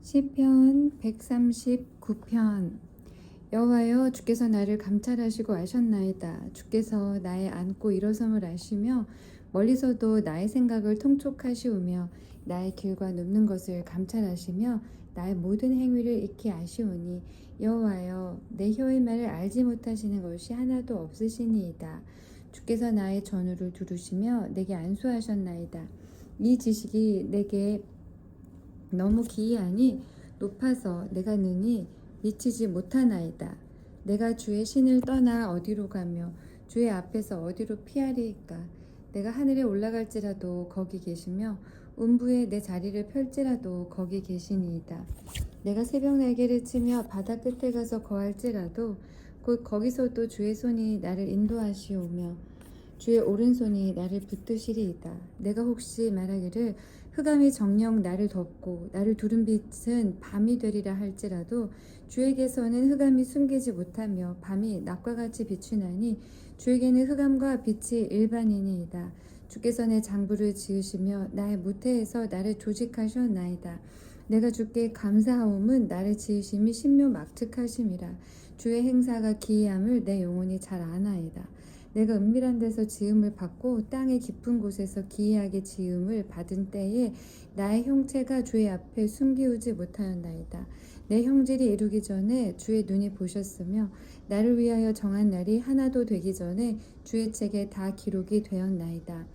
시편 139편. 여호와여, 주께서 나를 감찰하시고 아셨나이다. 주께서 나의 앉고 일어섬을 아시며 멀리서도 나의 생각을 통촉하시오며 나의 길과 눕는 것을 감찰하시며 나의 모든 행위를 익히 아시오니, 여호와여, 내 혀의 말을 알지 못하시는 것이 하나도 없으시니이다. 주께서 나의 전우를 두루시며 내게 안수하셨나이다. 이 지식이 내게 너무 기이하니 높아서 내가 능히 미치지 못하나이다. 내가 주의 신을 떠나 어디로 가며 주의 앞에서 어디로 피하리이까. 내가 하늘에 올라갈지라도 거기 계시며 음부에 내 자리를 펼지라도 거기 계시니이다. 내가 새벽 날개를 치며 바다 끝에 가서 거할지라도 곧 거기서도 주의 손이 나를 인도하시오며 주의 오른손이 나를 붙드시리이다. 내가 혹시 말하기를 흑암이 정녕 나를 덮고 나를 두른 빛은 밤이 되리라 할지라도 주에게서는 흑암이 숨기지 못하며 밤이 낮과 같이 비추나니 주에게는 흑암과 빛이 일반이니이다. 주께서 내 장부를 지으시며 나의 모태에서 나를 조직하셨나이다. 내가 주께 감사하옴은 나를 지으심이 신묘막측하심이라. 주의 행사가 기이함을 내 영혼이 잘 아나이다. 내가 은밀한 데서 지음을 받고 땅의 깊은 곳에서 기이하게 지음을 받은 때에 나의 형체가 주의 앞에 숨기우지 못하였나이다. 내 형질이 이루기 전에 주의 눈이 보셨으며 나를 위하여 정한 날이 하나도 되기 전에 주의 책에 다 기록이 되었나이다.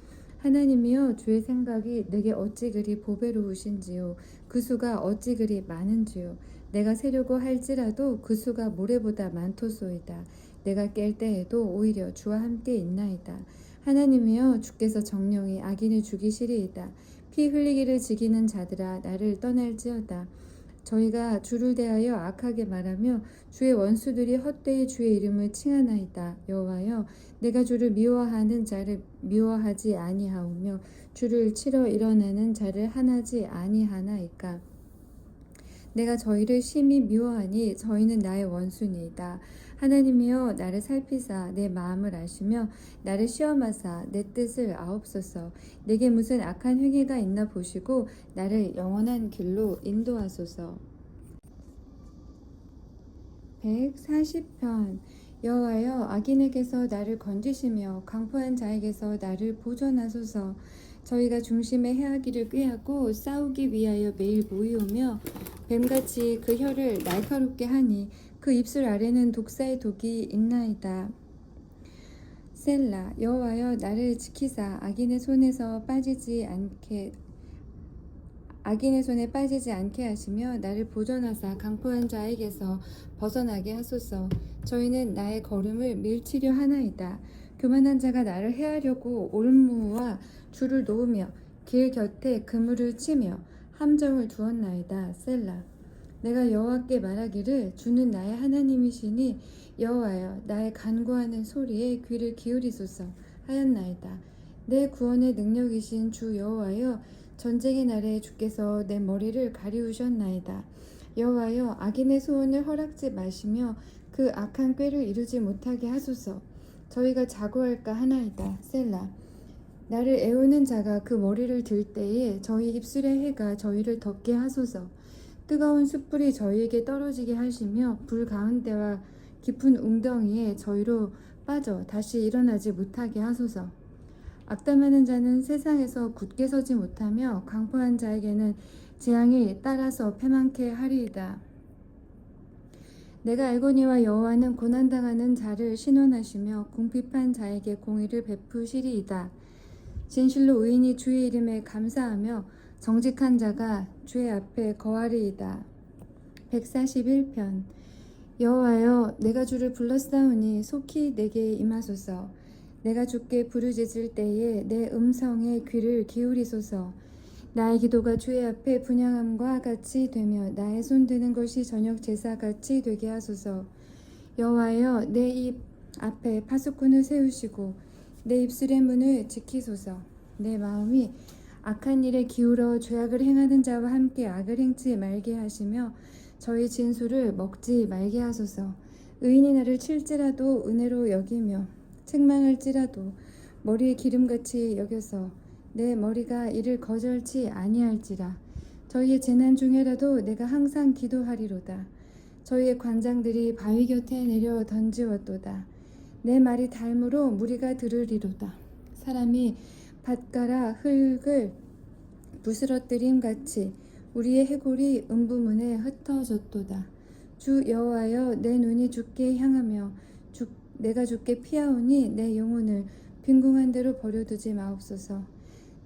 하나님이여, 주의 생각이 내게 어찌 그리 보배로우신지요. 그 수가 어찌 그리 많은지요. 내가 세려고 할지라도 그 수가 모래보다 많도소이다. 내가 깰 때에도 오히려 주와 함께 있나이다. 하나님이여, 주께서 정령이 악인을 죽이시리이다. 피 흘리기를 지기는 자들아, 나를 떠날지어다. 저희가 주를 대하여 악하게 말하며 주의 원수들이 헛되이 주의 이름을 칭하나이다. 여호와여, 내가 주를 미워하는 자를 미워하지 아니하오며 주를 치러 일어나는 자를 한하지 아니하나이까. 내가 저희를 심히 미워하니 저희는 나의 원수니이다. 하나님이여, 나를 살피사 내 마음을 아시며 나를 시험하사 내 뜻을 아옵소서. 내게 무슨 악한 행위가 있나 보시고 나를 영원한 길로 인도하소서. 140편. 여호와여, 악인에게서 나를 건지시며 강포한 자에게서 나를 보존하소서. 저희가 중심에 해하기를 꾀하고 싸우기 위하여 매일 모이오며 뱀같이 그 혀를 날카롭게 하니 그 입술 아래는 독사의 독이 있나이다. 셀라. 여호와여, 나를 지키사 악인의 손에 빠지지 않게 하시며 나를 보존하사 강포한 자에게서 벗어나게 하소서. 저희는 나의 걸음을 밀치려 하나이다. 교만한 자가 나를 해하려고 올무와 줄을 놓으며 길 곁에 그물을 치며 함정을 두었나이다. 셀라. 내가 여호와께 말하기를 주는 나의 하나님이시니 여호와여, 나의 간구하는 소리에 귀를 기울이소서 하였나이다. 내 구원의 능력이신 주 여호와여, 전쟁의 날에 주께서 내 머리를 가리우셨나이다. 여호와여, 악인의 소원을 허락지 마시며 그 악한 꾀를 이루지 못하게 하소서. 저희가 자고할까 하나이다. 셀라. 나를 애우는 자가 그 머리를 들 때에 저희 입술의 해가 저희를 덮게 하소서. 뜨거운 숯불이 저희에게 떨어지게 하시며 불 가운데와 깊은 웅덩이에 저희로 빠져 다시 일어나지 못하게 하소서. 악담하는 자는 세상에서 굳게 서지 못하며 강포한 자에게는 재앙이 따라서 패망케 하리이다. 내가 알거니와 여호와는 고난당하는 자를 신원하시며 궁핍한 자에게 공의를 베푸시리이다. 진실로 의인이 주의 이름에 감사하며 정직한 자가 주의 앞에 거하리이다. 141편. 여호와여, 내가 주를 불렀사오니 속히 내게 임하소서. 내가 주께 부르짖을 때에 내 음성에 귀를 기울이소서. 나의 기도가 주의 앞에 분향함과 같이 되며 나의 손드는 것이 저녁 제사 같이 되게 하소서. 여호와여, 내 입 앞에 파수꾼을 세우시고 내 입술의 문을 지키소서. 내 마음이 악한 일에 기울어 죄악을 행하는 자와 함께 악을 행치 말게 하시며 저희 진술을 먹지 말게 하소서. 의인이 나를 칠지라도 은혜로 여기며 책망할지라도 머리에 기름같이 여겨서 내 머리가 이를 거절치 아니할지라. 저희의 재난 중에라도 내가 항상 기도하리로다. 저희의 관장들이 바위 곁에 내려 던지었도다. 내 말이 닮으로 무리가 들으리로다. 사람이 밭가라 흙을 부스러뜨림 같이 우리의 해골이 음부문에 흩어졌도다. 주 여호와여, 내 눈이 주께 향하며 내가 주께 피하오니 내 영혼을 빈궁한 대로 버려두지 마옵소서.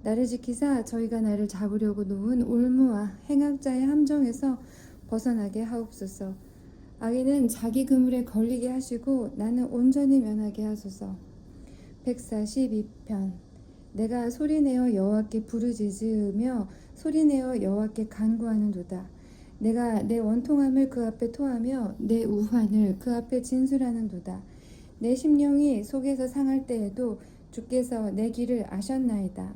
나를 지키사 저희가 나를 잡으려고 놓은 올무와 행악자의 함정에서 벗어나게 하옵소서. 악인은 자기 그물에 걸리게 하시고 나는 온전히 면하게 하소서. 142편. 내가 소리내어 여호와께 부르짖으며 소리내어 여호와께 간구하는도다. 내가 내 원통함을 그 앞에 토하며 내 우환을 그 앞에 진술하는도다. 내 심령이 속에서 상할 때에도 주께서 내 길을 아셨나이다.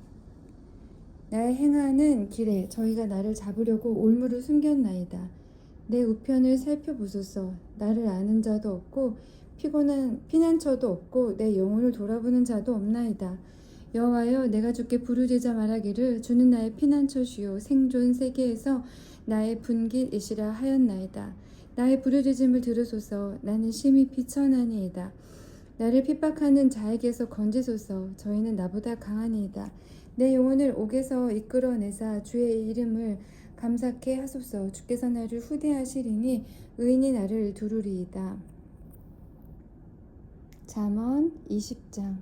나의 행하는 길에 저희가 나를 잡으려고 올무를 숨겼나이다. 내 우편을 살펴보소서. 나를 아는 자도 없고 피곤한 피난처도 없고 내 영혼을 돌아보는 자도 없나이다. 여호와여, 내가 주께 부르짖어 말하기를 주는 나의 피난처시요 생존 세계에서 나의 분깃이시라 하였나이다. 나의 부르짖음을 들으소서. 나는 심히 비천하니이다. 나를 핍박하는 자에게서 건지소서. 저희는 나보다 강하니이다. 내 영혼을 옥에서 이끌어내사 주의 이름을 감사케 하소서. 주께서 나를 후대하시리니 의인이 나를 두루리이다. 잠언 20장.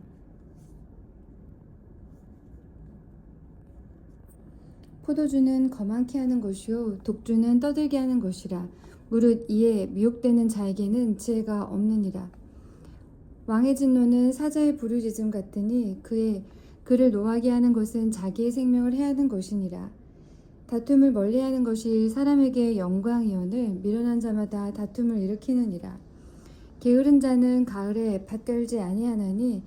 포도주는 거만케 하는 것이요 독주는 떠들게 하는 것이라. 무릇 이에 미혹되는 자에게는 지혜가 없느니라. 왕의 진노는 사자의 부르짖음 같으니 그를 노하게 하는 것은 자기의 생명을 해하는 것이니라. 다툼을 멀리하는 것이 사람에게 영광이오늘 미련한 자마다 다툼을 일으키느니라. 게으른 자는 가을에 밭 갈지 아니하나니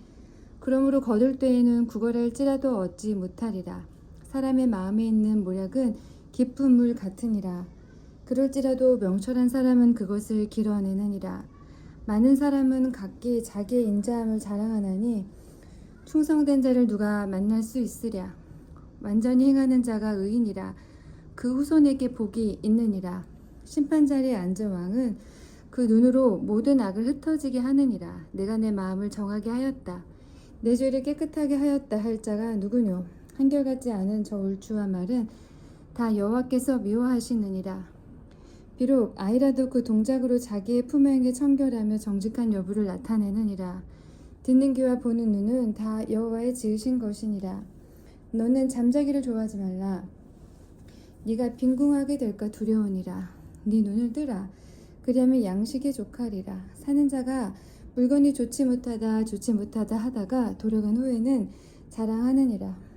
그러므로 거둘 때에는 구걸할지라도 얻지 못하리라. 사람의 마음에 있는 모략은 깊은 물 같으니라. 그럴지라도 명철한 사람은 그것을 길어내느니라. 많은 사람은 각기 자기의 인자함을 자랑하나니 충성된 자를 누가 만날 수 있으랴. 완전히 행하는 자가 의인이라. 그 후손에게 복이 있느니라. 심판 자리에 앉은 왕은 그 눈으로 모든 악을 흩어지게 하느니라. 내가 내 마음을 정하게 하였다. 내 죄를 깨끗하게 하였다 할 자가 누구뇨? 한결같지 않은 저 울주와 말은 다 여호와께서 미워하시느니라. 비록 아이라도 그 동작으로 자기의 품행에 청결하며 정직한 여부를 나타내느니라. 듣는 귀와 보는 눈은 다 여호와의 지으신 것이니라. 너는 잠자기를 좋아하지 말라. 네가 빈궁하게 될까 두려우니라. 네 눈을 뜨라. 그리하면 양식에 족하리라. 사는 자가 물건이 좋지 못하다 하다가 돌아간 후에는 자랑하느니라.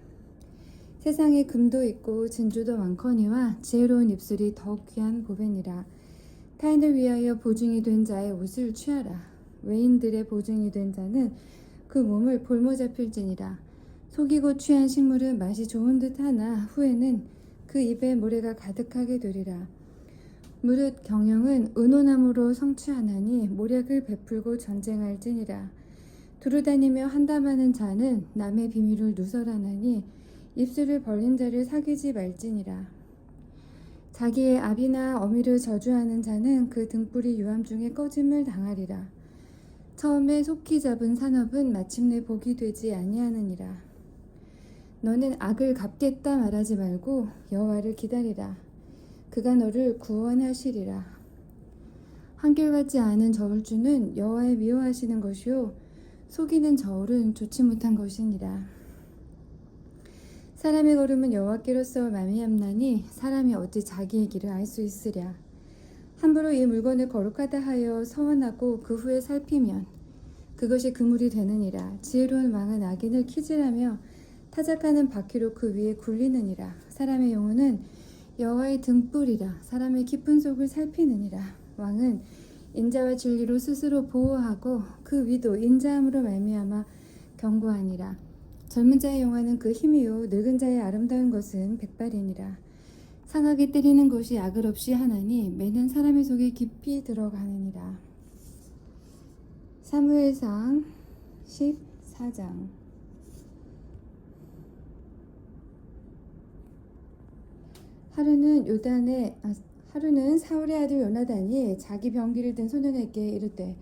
세상에 금도 있고 진주도 많거니와 지혜로운 입술이 더욱 귀한 보배니라. 타인을 위하여 보증이 된 자의 옷을 취하라. 외인들의 보증이 된 자는 그 몸을 볼모 잡힐지니라. 속이고 취한 식물은 맛이 좋은 듯 하나 후에는 그 입에 모래가 가득하게 되리라. 무릇 경영은 의논함으로 성취하나니 모략을 베풀고 전쟁할지니라. 두루다니며 한담하는 자는 남의 비밀을 누설하나니 입술을 벌린 자를 사귀지 말지니라. 자기의 아비나 어미를 저주하는 자는 그 등불이 유암 중에 꺼짐을 당하리라. 처음에 속히 잡은 산업은 마침내 복이 되지 아니하느니라. 너는 악을 갚겠다 말하지 말고 여호와를 기다리라. 그가 너를 구원하시리라. 한결같지 않은 저울주는 여호와의 미워하시는 것이요 속이는 저울은 좋지 못한 것이니라. 사람의 걸음은 여호와께로서 말미암나니 사람이 어찌 자기의 길을 알 수 있으랴. 함부로 이 물건을 거룩하다 하여 서원하고 그 후에 살피면 그것이 그물이 되느니라. 지혜로운 왕은 악인을 키질하며 타작하는 바퀴로 그 위에 굴리느니라. 사람의 영혼은 여호와의 등불이라. 사람의 깊은 속을 살피느니라. 왕은 인자와 진리로 스스로 보호하고 그 위도 인자함으로 말미암아 견고하니라. 젊은 자의 영화는 그 힘이요 늙은 자의 아름다운 것은 백발이니라. 상하게 때리는 것이 악을 없이 하나니 매는 사람의 속에 깊이 들어가느니라. 사무엘상 14장. 하루는 사울의 아들 요나단이 자기 병기를 든 소년에게 이르되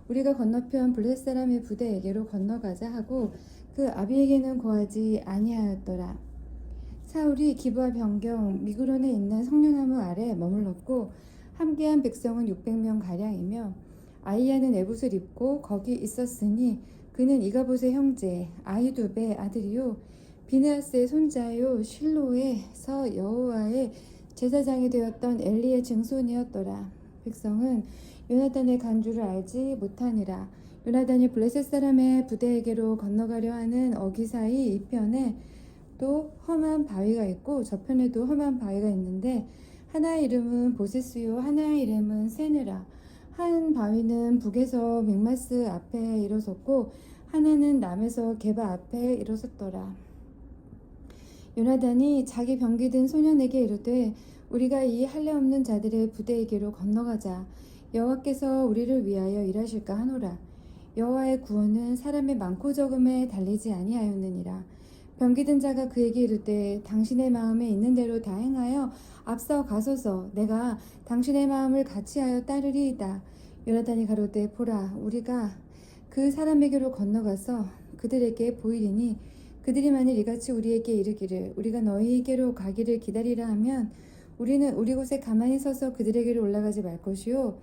우리가 건너편 블레 사람의 부대에게로 건너가자 하고 그 아비에게는 고하지 아니하였더라. 사울이 기브와 변경 미그론에 있는 성류나무 아래 머물렀고 함께한 백성은 600명 가량이며 아이야는 에봇을 입고 거기 있었으니 그는 이가봇의 형제 아히두베의 아들이요 비느하스의 손자요 실로에서 여호와의 제사장이 되었던 엘리의 증손이었더라. 백성은 요나단의 간주를 알지 못하니라. 요나단이 블레셋 사람의 부대에게로 건너가려 하는 어기 사이 이편에 또 험한 바위가 있고 저편에도 험한 바위가 있는데 하나의 이름은 보세스요 하나의 이름은 세느라. 한 바위는 북에서 맥마스 앞에 일어섰고 하나는 남에서 게바 앞에 일어섰더라. 요나단이 자기 병기 든 소년에게 이르되 우리가 이 할례 없는 자들의 부대에게로 건너가자. 여호와께서 우리를 위하여 일하실까 하노라. 여호와의 구원은 사람의 많고 적음에 달리지 아니하였느니라. 병기 든 자가 그에게 이르되 당신의 마음에 있는 대로 다 행하여 앞서 가소서. 내가 당신의 마음을 같이하여 따르리이다. 요나단이 가로되 보라 우리가 그 사람에게로 건너가서 그들에게 보이리니 그들이 만일 이같이 우리에게 이르기를 우리가 너희에게로 가기를 기다리라 하면 우리는 우리 곳에 가만히 서서 그들에게로 올라가지 말 것이요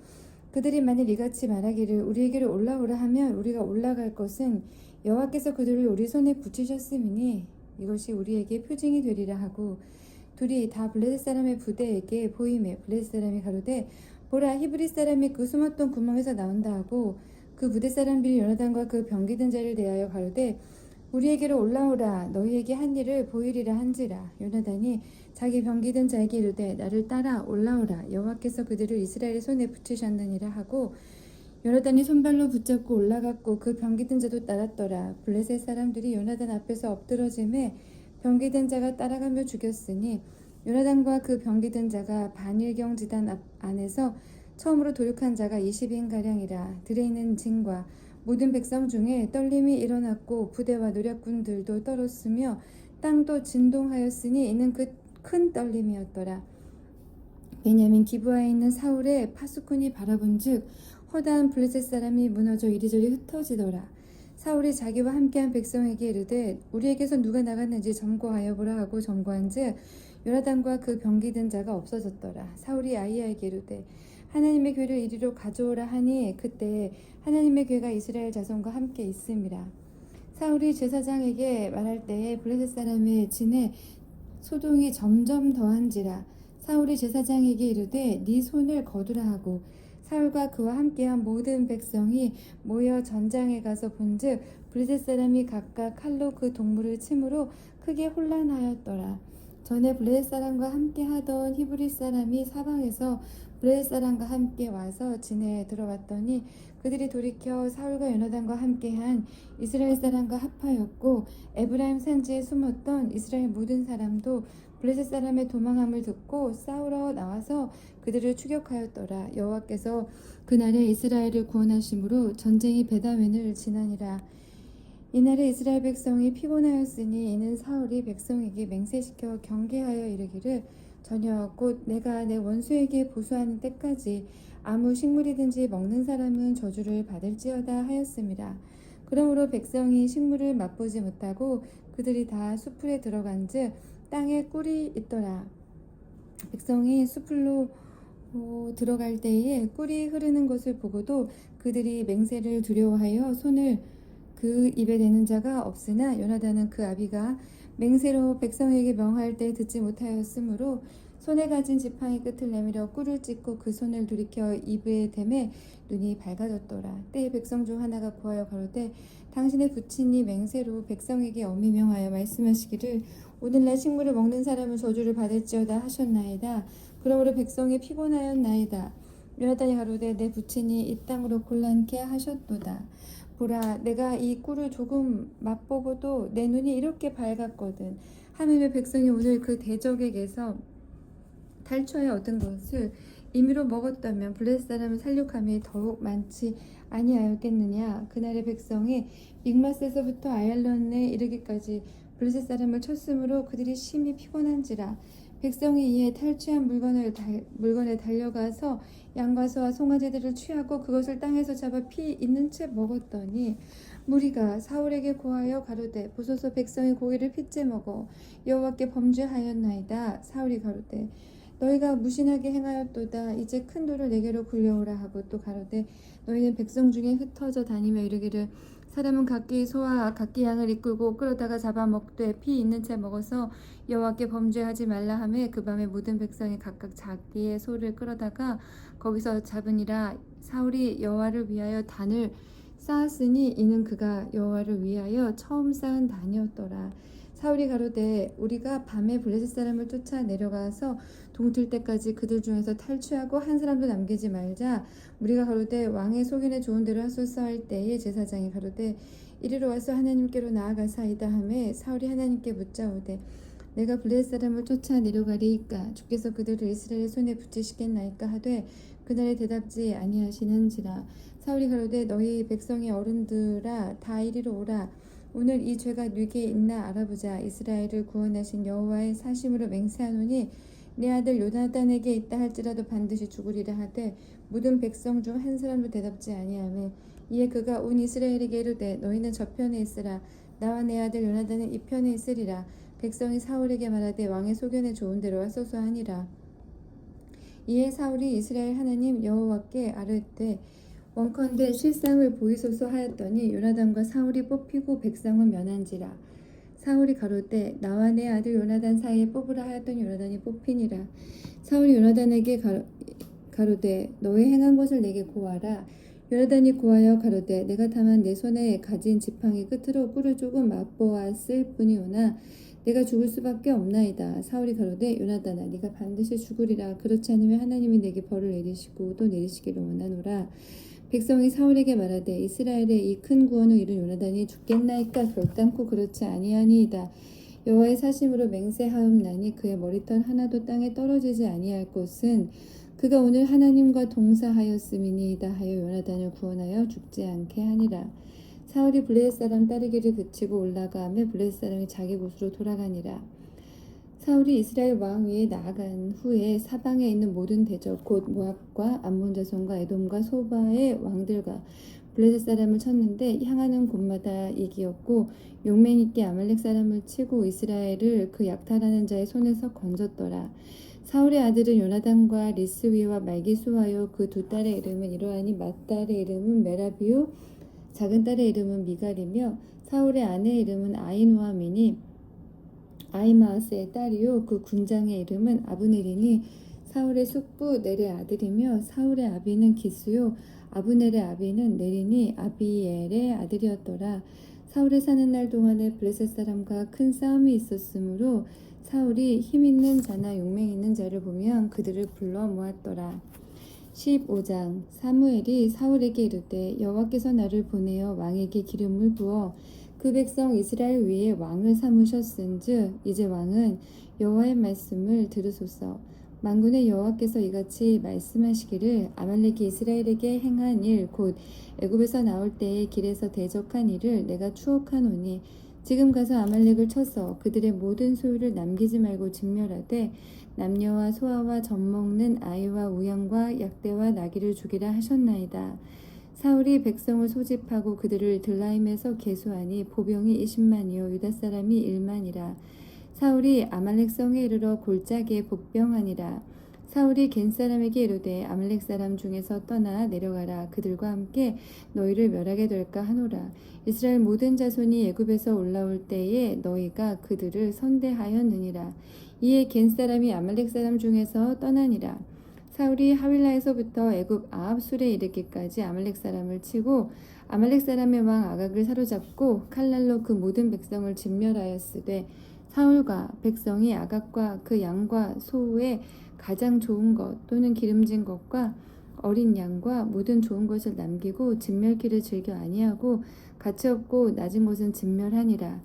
그들이 만일 이같이 말하기를 우리에게로 올라오라 하면 우리가 올라갈 것은 여호와께서 그들을 우리 손에 붙이셨음이니 이것이 우리에게 표징이 되리라 하고 둘이 다 블레셋 사람의 부대에게 보이매 블레셋 사람이 가로되 보라 히브리 사람이 그 숨었던 구멍에서 나온다 하고 그 부대 사람들이 요나단과 그 병기 든 자를 대하여 가로되 우리에게로 올라오라 너희에게 한 일을 보이리라 한지라. 요나단이 자기 병기 든 자에게 이르되 나를 따라 올라오라 여호와께서 그들을 이스라엘의 손에 붙이셨느니라 하고 요나단이 손발로 붙잡고 올라갔고 그 병기 든 자도 따랐더라. 블레셋 사람들이 요나단 앞에서 엎드러짐에 병기 든 자가 따라가며 죽였으니 요나단과 그 병기 든 자가 반일경 지단 안에서 처음으로 도륙한 자가 20인가량이라. 들에 있는 진과 모든 백성 중에 떨림이 일어났고 부대와 노략군들도 떨었으며 땅도 진동하였으니 이는 그 큰 떨림이었더라. 베냐민 기브아에 있는 사울의 파수꾼이 바라본즉 허다한 블레셋 사람이 무너져 이리저리 흩어지더라. 사울이 자기와 함께한 백성에게 이르되 우리에게서 누가 나갔는지 점거하여 보라 하고 점거한즉 요나단과 그 병기 든 자가 없어졌더라. 사울이 아히야에게 이르되 하나님의 궤를 이리로 가져오라 하니 그때 하나님의 궤가 이스라엘 자손과 함께 있음이라. 사울이 제사장에게 말할 때에 블레셋 사람의 진에 소동이 점점 더한지라. 사울이 제사장에게 이르되 네 손을 거두라 하고 사울과 그와 함께한 모든 백성이 모여 전장에 가서 본즉 블레셋 사람이 각각 칼로 그 동물을 치므로 크게 혼란하였더라. 전에 블레셋 사람과 함께 하던 히브리 사람이 사방에서 블레셋 사람과 함께 와서 진에 들어왔더니 그들이 돌이켜 사울과 요나단과 함께한 이스라엘 사람과 합하였고 에브라임 산지에 숨었던 이스라엘 모든 사람도 블레셋 사람의 도망함을 듣고 싸우러 나와서 그들을 추격하였더라. 여호와께서 그날에 이스라엘을 구원하심으로 전쟁이 베다웬을 지나니라. 이날에 이스라엘 백성이 피곤하였으니 이는 사울이 백성에게 맹세시켜 경계하여 이르기를 저녁 곧 내가 내 원수에게 보수하는 때까지 아무 식물이든지 먹는 사람은 저주를 받을지어다 하였음이라. 그러므로 백성이 식물을 맛보지 못하고 그들이 다 수풀에 들어간즉 땅에 꿀이 있더라. 백성이 수풀로 들어갈 때에 꿀이 흐르는 것을 보고도 그들이 맹세를 두려워하여 손을 그 입에 대는 자가 없으나 요나단은 그 아비가 맹세로 백성에게 명할 때 듣지 못하였으므로 손에 가진 지팡이 끝을 내밀어 꿀을 찢고 그 손을 돌이켜 입에 대매 눈이 밝아졌더라. 때에 백성 중 하나가 고하여 가로되 당신의 부친이 맹세로 백성에게 엄히 명하여 말씀하시기를 오늘날 식물을 먹는 사람은 저주를 받을지어다 하셨나이다. 그러므로 백성이 피곤하였나이다. 요나단이 가로되 내 부친이 이 땅으로 곤란케 하셨도다. 보라 내가 이 꿀을 조금 맛보고도 내 눈이 이렇게 밝았거든. 하물며 백성이 오늘 그 대적에게서 탈취하여 얻은 것을 임의로 먹었다면 블레셋 사람의 살육함이 더욱 많지 아니하였겠느냐. 그날의 백성이 믹마스에서부터 아얄론에 이르기까지 블레셋 사람을 쳤으므로 그들이 심히 피곤한지라. 백성이 이에 탈취한 물건에 달려가서 양과 소와 송아지들을 취하고 그것을 땅에서 잡아 피 있는 채 먹었더니 무리가 사울에게 고하여 가로되 보소서 백성이 고기를 핏째 먹어 여호와께 범죄하였나이다. 사울이 가로되 너희가 무신하게 행하였도다. 이제 큰 돌을 내게로 굴려오라 하고 또 가로되 너희는 백성 중에 흩어져 다니며 이르기를 사람은 각기 소와 각기 양을 이끌고 끌어다가 잡아먹되 피 있는 채 먹어서 여호와께 범죄하지 말라 하매 그 밤에 모든 백성이 각각 자기의 소를 끌어다가 거기서 잡으니라. 사울이 여호와를 위하여 단을 쌓았으니 이는 그가 여호와를 위하여 처음 쌓은 단이었더라. 사울이 가로되 우리가 밤에 블레셋 사람을 쫓아 내려가서 동틀 때까지 그들 중에서 탈취하고 한 사람도 남기지 말자. 우리가 가로되 왕의 소견에 좋은 대로 하소서 할 때에 제사장이 가로되 이리로 와서 하나님께로 나아가사이다 하매 사울이 하나님께 묻자오되 내가 블레셋 사람을 쫓아 내려가리이까 주께서 그들을 이스라엘의 손에 붙이시겠나이까 하되 그날에 대답지 아니하시는지라. 사울이 가로되 너희 백성의 어른들아 다 이리로 오라. 오늘 이 죄가 네게 있나 알아보자. 이스라엘을 구원하신 여호와의 사심으로 맹세하노니 내 아들 요나단에게 있다 할지라도 반드시 죽으리라 하되 모든 백성 중 한 사람도 대답지 아니하매 이에 그가 온 이스라엘에게 이르되 너희는 저편에 있으라. 나와 내 아들 요나단은 이 편에 있으리라. 백성이 사울에게 말하되 왕의 소견에 좋은 대로 하소서 하니라. 이에 사울이 이스라엘 하나님 여호와께 아뢰되 원컨대 실상을 보이소서 하였더니 요나단과 사울이 뽑히고 백성은 면한지라. 사울이 가로되 나와 내 아들 요나단 사이에 뽑으라 하였더니 요나단이 뽑히니라. 사울이 요나단에게 가로되 너의 행한 것을 내게 고하라. 요나단이 고하여 가로되 내가 다만 내 손에 가진 지팡이 끝으로 꿀을 조금 맛보았을 뿐이오나 내가 죽을 수밖에 없나이다. 사울이 가로되 요나단아 네가 반드시 죽으리라. 그렇지 않으면 하나님이 내게 벌을 내리시고 또 내리시기를 원하노라. 백성이 사울에게 말하되 이스라엘의 이 큰 구원을 이룬 요나단이 죽겠나이까 결단코 그렇지 아니하니이다. 여호와의 사심으로 맹세하옵나니 그의 머리털 하나도 땅에 떨어지지 아니할 것은 그가 오늘 하나님과 동사하였음이니이다 하여 요나단을 구원하여 죽지 않게 하니라. 사울이 블레셋 사람 따르기를 그치고 올라가며 블레셋 사람이 자기 곳으로 돌아가니라. 사울이 이스라엘 왕 위에 나아간 후에 사방에 있는 모든 대적 곧 모압과 암몬 자손과 에돔과 소바의 왕들과 블레셋 사람을 쳤는데 향하는 곳마다 이기었고 용맹 있게 아말렉 사람을 치고 이스라엘을 그 약탈하는 자의 손에서 건졌더라. 사울의 아들은 요나단과 리스위와 말기수하여 그 두 딸의 이름은 이러하니 맏딸의 이름은 메라비요 작은 딸의 이름은 미갈이며 사울의 아내의 이름은 아히노아미니 아히마아스의 딸이요 그 군장의 이름은 아브넬이니 사울의 숙부 넬의 아들이며 사울의 아비는 기스요 아브넬의 아비는 넬이니 아비엘의 아들이었더라. 사울이 사는 날 동안에 블레셋 사람과 큰 싸움이 있었으므로 사울이 힘 있는 자나 용맹 있는 자를 보면 그들을 불러 모았더라. 15장 사무엘이 사울에게 이르되 여호와께서 나를 보내어 왕에게 기름을 부어 그 백성 이스라엘 위에 왕을 삼으셨은즉 이제 왕은 여호와의 말씀을 들으소서. 만군의 여호와께서 이같이 말씀하시기를 아말렉이 이스라엘에게 행한 일 곧 애굽에서 나올 때에 길에서 대적한 일을 내가 추억하노니 지금 가서 아말렉을 쳐서 그들의 모든 소유를 남기지 말고 진멸하되 남녀와 소아와 젖먹는 아이와 우양과 약대와 나귀를 죽이라 하셨나이다. 사울이 백성을 소집하고 그들을 들라임에서 계수하니 보병이 20만이요 유다 사람이 1만이라. 사울이 아말렉 성에 이르러 골짜기에 복병하니라. 사울이 겐 사람에게 이르되 아말렉 사람 중에서 떠나 내려가라. 그들과 함께 너희를 멸하게 될까 하노라. 이스라엘 모든 자손이 애굽에서 올라올 때에 너희가 그들을 선대하였느니라. 이에 겐 사람이 아말렉 사람 중에서 떠나니라. 사울이 하윌라에서부터 애굽 아합술에 이르기까지 아말렉 사람을 치고 아말렉 사람의 왕 아각을 사로잡고 칼날로 그 모든 백성을 진멸하였으되 사울과 백성이 아각과 그 양과 소의 가장 좋은 것 또는 기름진 것과 어린 양과 모든 좋은 것을 남기고 진멸기를 즐겨 아니하고 가치없고 낮은 것은 진멸하니라.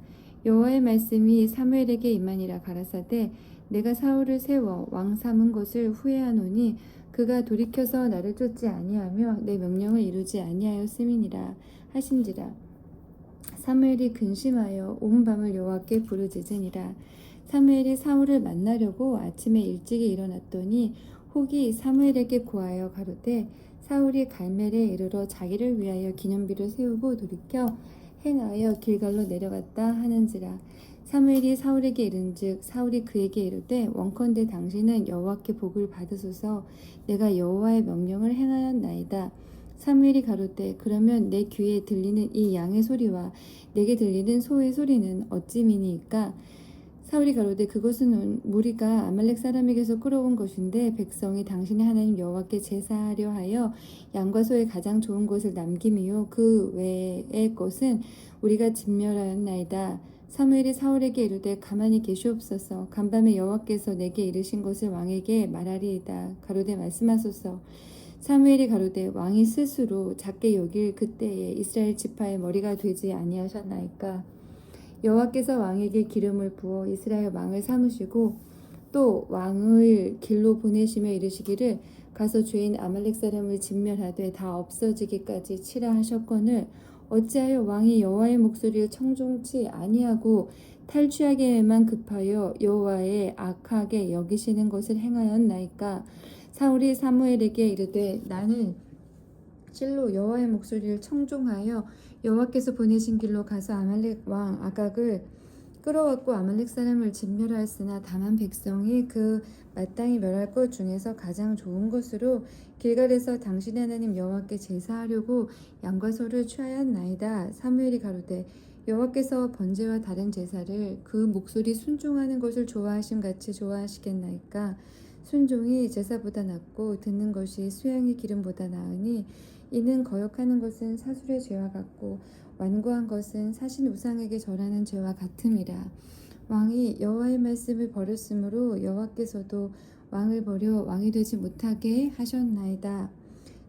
여호와의 말씀이 사무엘에게 임하니라. 가라사대 내가 사울을 세워 왕 삼은 것을 후회하노니 그가 돌이켜서 나를 쫓지 아니하며 내 명령을 이루지 아니하였음이니라 하신지라. 사무엘이 근심하여 온 밤을 여호와께 부르짖으니라. 사무엘이 사울을 만나려고 아침에 일찍이 일어났더니 혹이 사무엘에게 고하여 가로되 사울이 갈멜에 이르러 자기를 위하여 기념비를 세우고 돌이켜 행하여 길갈로 내려갔다 하는지라. 사무엘이 사울에게 이른즉 사울이 그에게 이르되 원컨대 당신은 여호와께 복을 받으소서. 내가 여호와의 명령을 행하였나이다. 사무엘이 가로되 그러면 내 귀에 들리는 이 양의 소리와 내게 들리는 소의 소리는 어찌미니이까? 사울이 가로되 그것은 무리가 아말렉 사람에게서 끌어온 것인데 백성이 당신의 하나님 여호와께 제사하려 하여 양과 소의 가장 좋은 것을 남김이요 그 외의 것은 우리가 진멸하였나이다. 사무엘이 사울에게 이르되 가만히 계시옵소서. 간밤에 여호와께서 내게 이르신 것을 왕에게 말하리이다. 가로되 말씀하소서. 사무엘이 가로되 왕이 스스로 작게 여길 그때에 이스라엘 지파의 머리가 되지 아니하셨나이까? 여호와께서 왕에게 기름을 부어 이스라엘 왕을 삼으시고 또 왕을 길로 보내시며 이르시기를 가서 죄인 아말렉 사람을 진멸하되 다 없어지기까지 치라 하셨거늘 어찌하여 왕이 여호와의 목소리를 청종치 아니하고 탈취하기에만 급하여 여호와의 악하게 여기시는 것을 행하였나이까? 사울이 사무엘에게 이르되 나는 실로 여호와의 목소리를 청종하여 여호와께서 보내신 길로 가서 아말렉 왕 아각을 끌어왔고 아말렉 사람을 진멸하였으나 다만 백성이 그 마땅히 멸할 것 중에서 가장 좋은 것으로 길갈에서 당신의 하나님 여호와께 제사하려고 양과 소를 취하였나이다. 사무엘이 가로되 여호와께서 번제와 다른 제사를 그 목소리 순종하는 것을 좋아하심 같이 좋아하시겠나이까? 순종이 제사보다 낫고 듣는 것이 수양의 기름보다 나으니 이는 거역하는 것은 사술의 죄와 같고 완고한 것은 사신 우상에게 절하는 죄와 같음이라. 왕이 여호와의 말씀을 버렸으므로 여호와께서도 왕을 버려 왕이 되지 못하게 하셨나이다.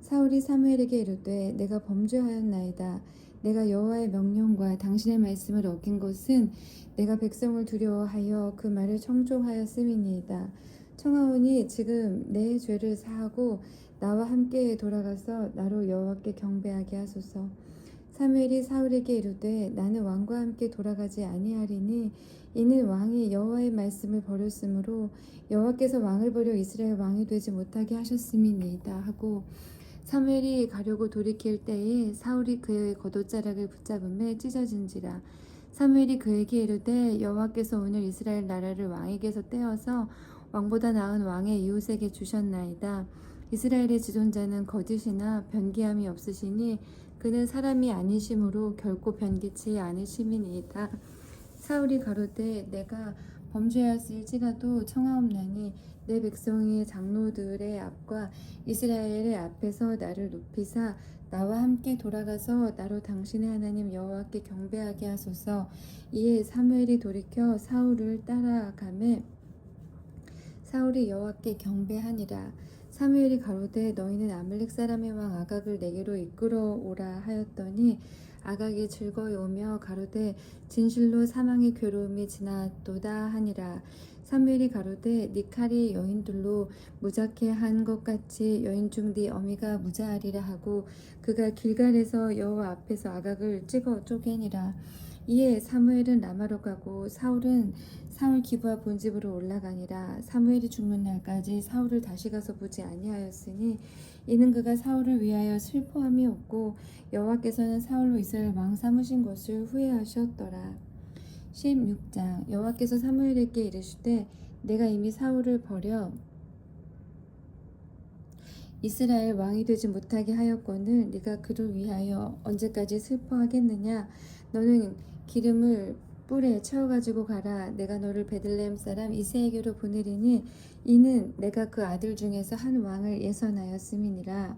사울이 사무엘에게 이르되 내가 범죄하였나이다. 내가 여호와의 명령과 당신의 말씀을 어긴 것은 내가 백성을 두려워하여 그 말을 청종하였음이니이다. 청하오니 지금 내 죄를 사하고 나와 함께 돌아가서 나로 여호와께 경배하게 하소서. 사무엘이 사울에게 이르되 나는 왕과 함께 돌아가지 아니하리니 이는 왕이 여호와의 말씀을 버렸으므로 여호와께서 왕을 버려 이스라엘 왕이 되지 못하게 하셨음이니이다 하고 사무엘이 가려고 돌이킬 때에 사울이 그의 겉옷자락을 붙잡음에 찢어진지라. 사무엘이 그에게 이르되 여호와께서 오늘 이스라엘 나라를 왕에게서 떼어서 왕보다 나은 왕의 이웃에게 주셨나이다. 이스라엘의 지존자는 거짓이나 변기함이 없으시니 그는 사람이 아니심으로 결코 변기치 않으심이니이다. 사울이 가로되 내가 범죄하였을지라도 청하옵나니 내 백성의 장로들의 앞과 이스라엘의 앞에서 나를 높이사 나와 함께 돌아가서 나로 당신의 하나님 여호와께 경배하게 하소서. 이에 사무엘이 돌이켜 사울을 따라가매 사울이 여호와께 경배하니라. 사무엘이 가로되 너희는 아말렉 사람의 왕 아각을 내게로 이끌어오라 하였더니 아각이 즐거이 오며 가로되 진실로 사망의 괴로움이 지났도다 하니라. 사무엘이 가로되 네 칼이 여인들로 무작해 한 것 같이 여인 중 네 어미가 무자하리라 하고 그가 길갈에서 여호와 앞에서 아각을 찍어 쪼개니라. 이에 사무엘은 라마로 가고 사울은 사울 기브와 본집으로 올라가니라. 사무엘이 죽는 날까지 사울을 다시 가서 보지 아니하였으니 이는 그가 사울을 위하여 슬퍼함이 없고 여호와께서는 사울로 이스라엘 왕 삼으신 것을 후회하셨더라. 16장. 여호와께서 사무엘에게 이르시되 내가 이미 사울을 버려 이스라엘 왕이 되지 못하게 하였거늘 네가 그를 위하여 언제까지 슬퍼하겠느냐? 너는 기름을 뿔에 채워가지고 가라. 내가 너를 베들레헴 사람 이새에게로 보내리니 이는 내가 그 아들 중에서 한 왕을 예선하였음이니라.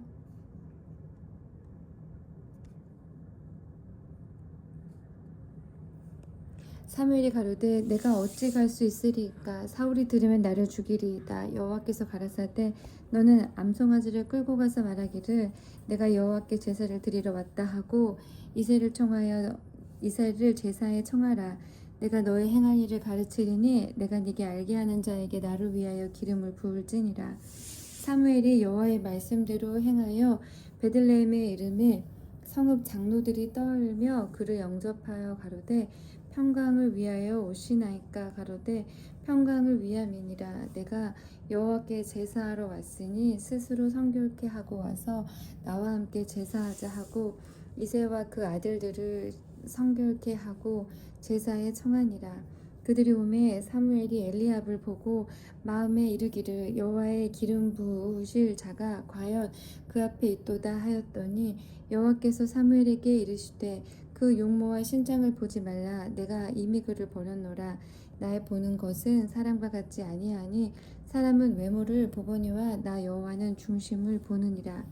사무엘이 가로되 내가 어찌 갈 수 있으리이까? 사울이 들으면 나를 죽이리이다. 여호와께서 가라사대 너는 암송아지를 끌고 가서 말하기를 내가 여호와께 제사를 드리러 왔다 하고 이새를 제사에 청하라. 내가 너의 행할 일을 가르치리니 내가 네게 알게 하는 자에게 나를 위하여 기름을 부을지니라. 사무엘이 여호와의 말씀대로 행하여 베들레헴에 이르매 성읍 장로들이 떨며 그를 영접하여 가로되 평강을 위하여 오시나이까 가로되 평강을 위함이니라. 내가 여호와께 제사하러 왔으니 스스로 성결케 하고 와서 나와 함께 제사하자 하고 이새와 그 아들들을 성결케 하고 제사에 청하니라. 그들이 오매 사무엘이 엘리압을 보고 마음에 이르기를 여호와의 기름 부으실 자가 과연 그 앞에 있도다 하였더니 여호와께서 사무엘에게 이르시되 그 용모와 신장을 보지 말라. 내가 이미 그를 버렸노라. 나의 보는 것은 사람과 같지 아니하니 사람은 외모를 보거니와 나 여호와는 중심을 보느니라.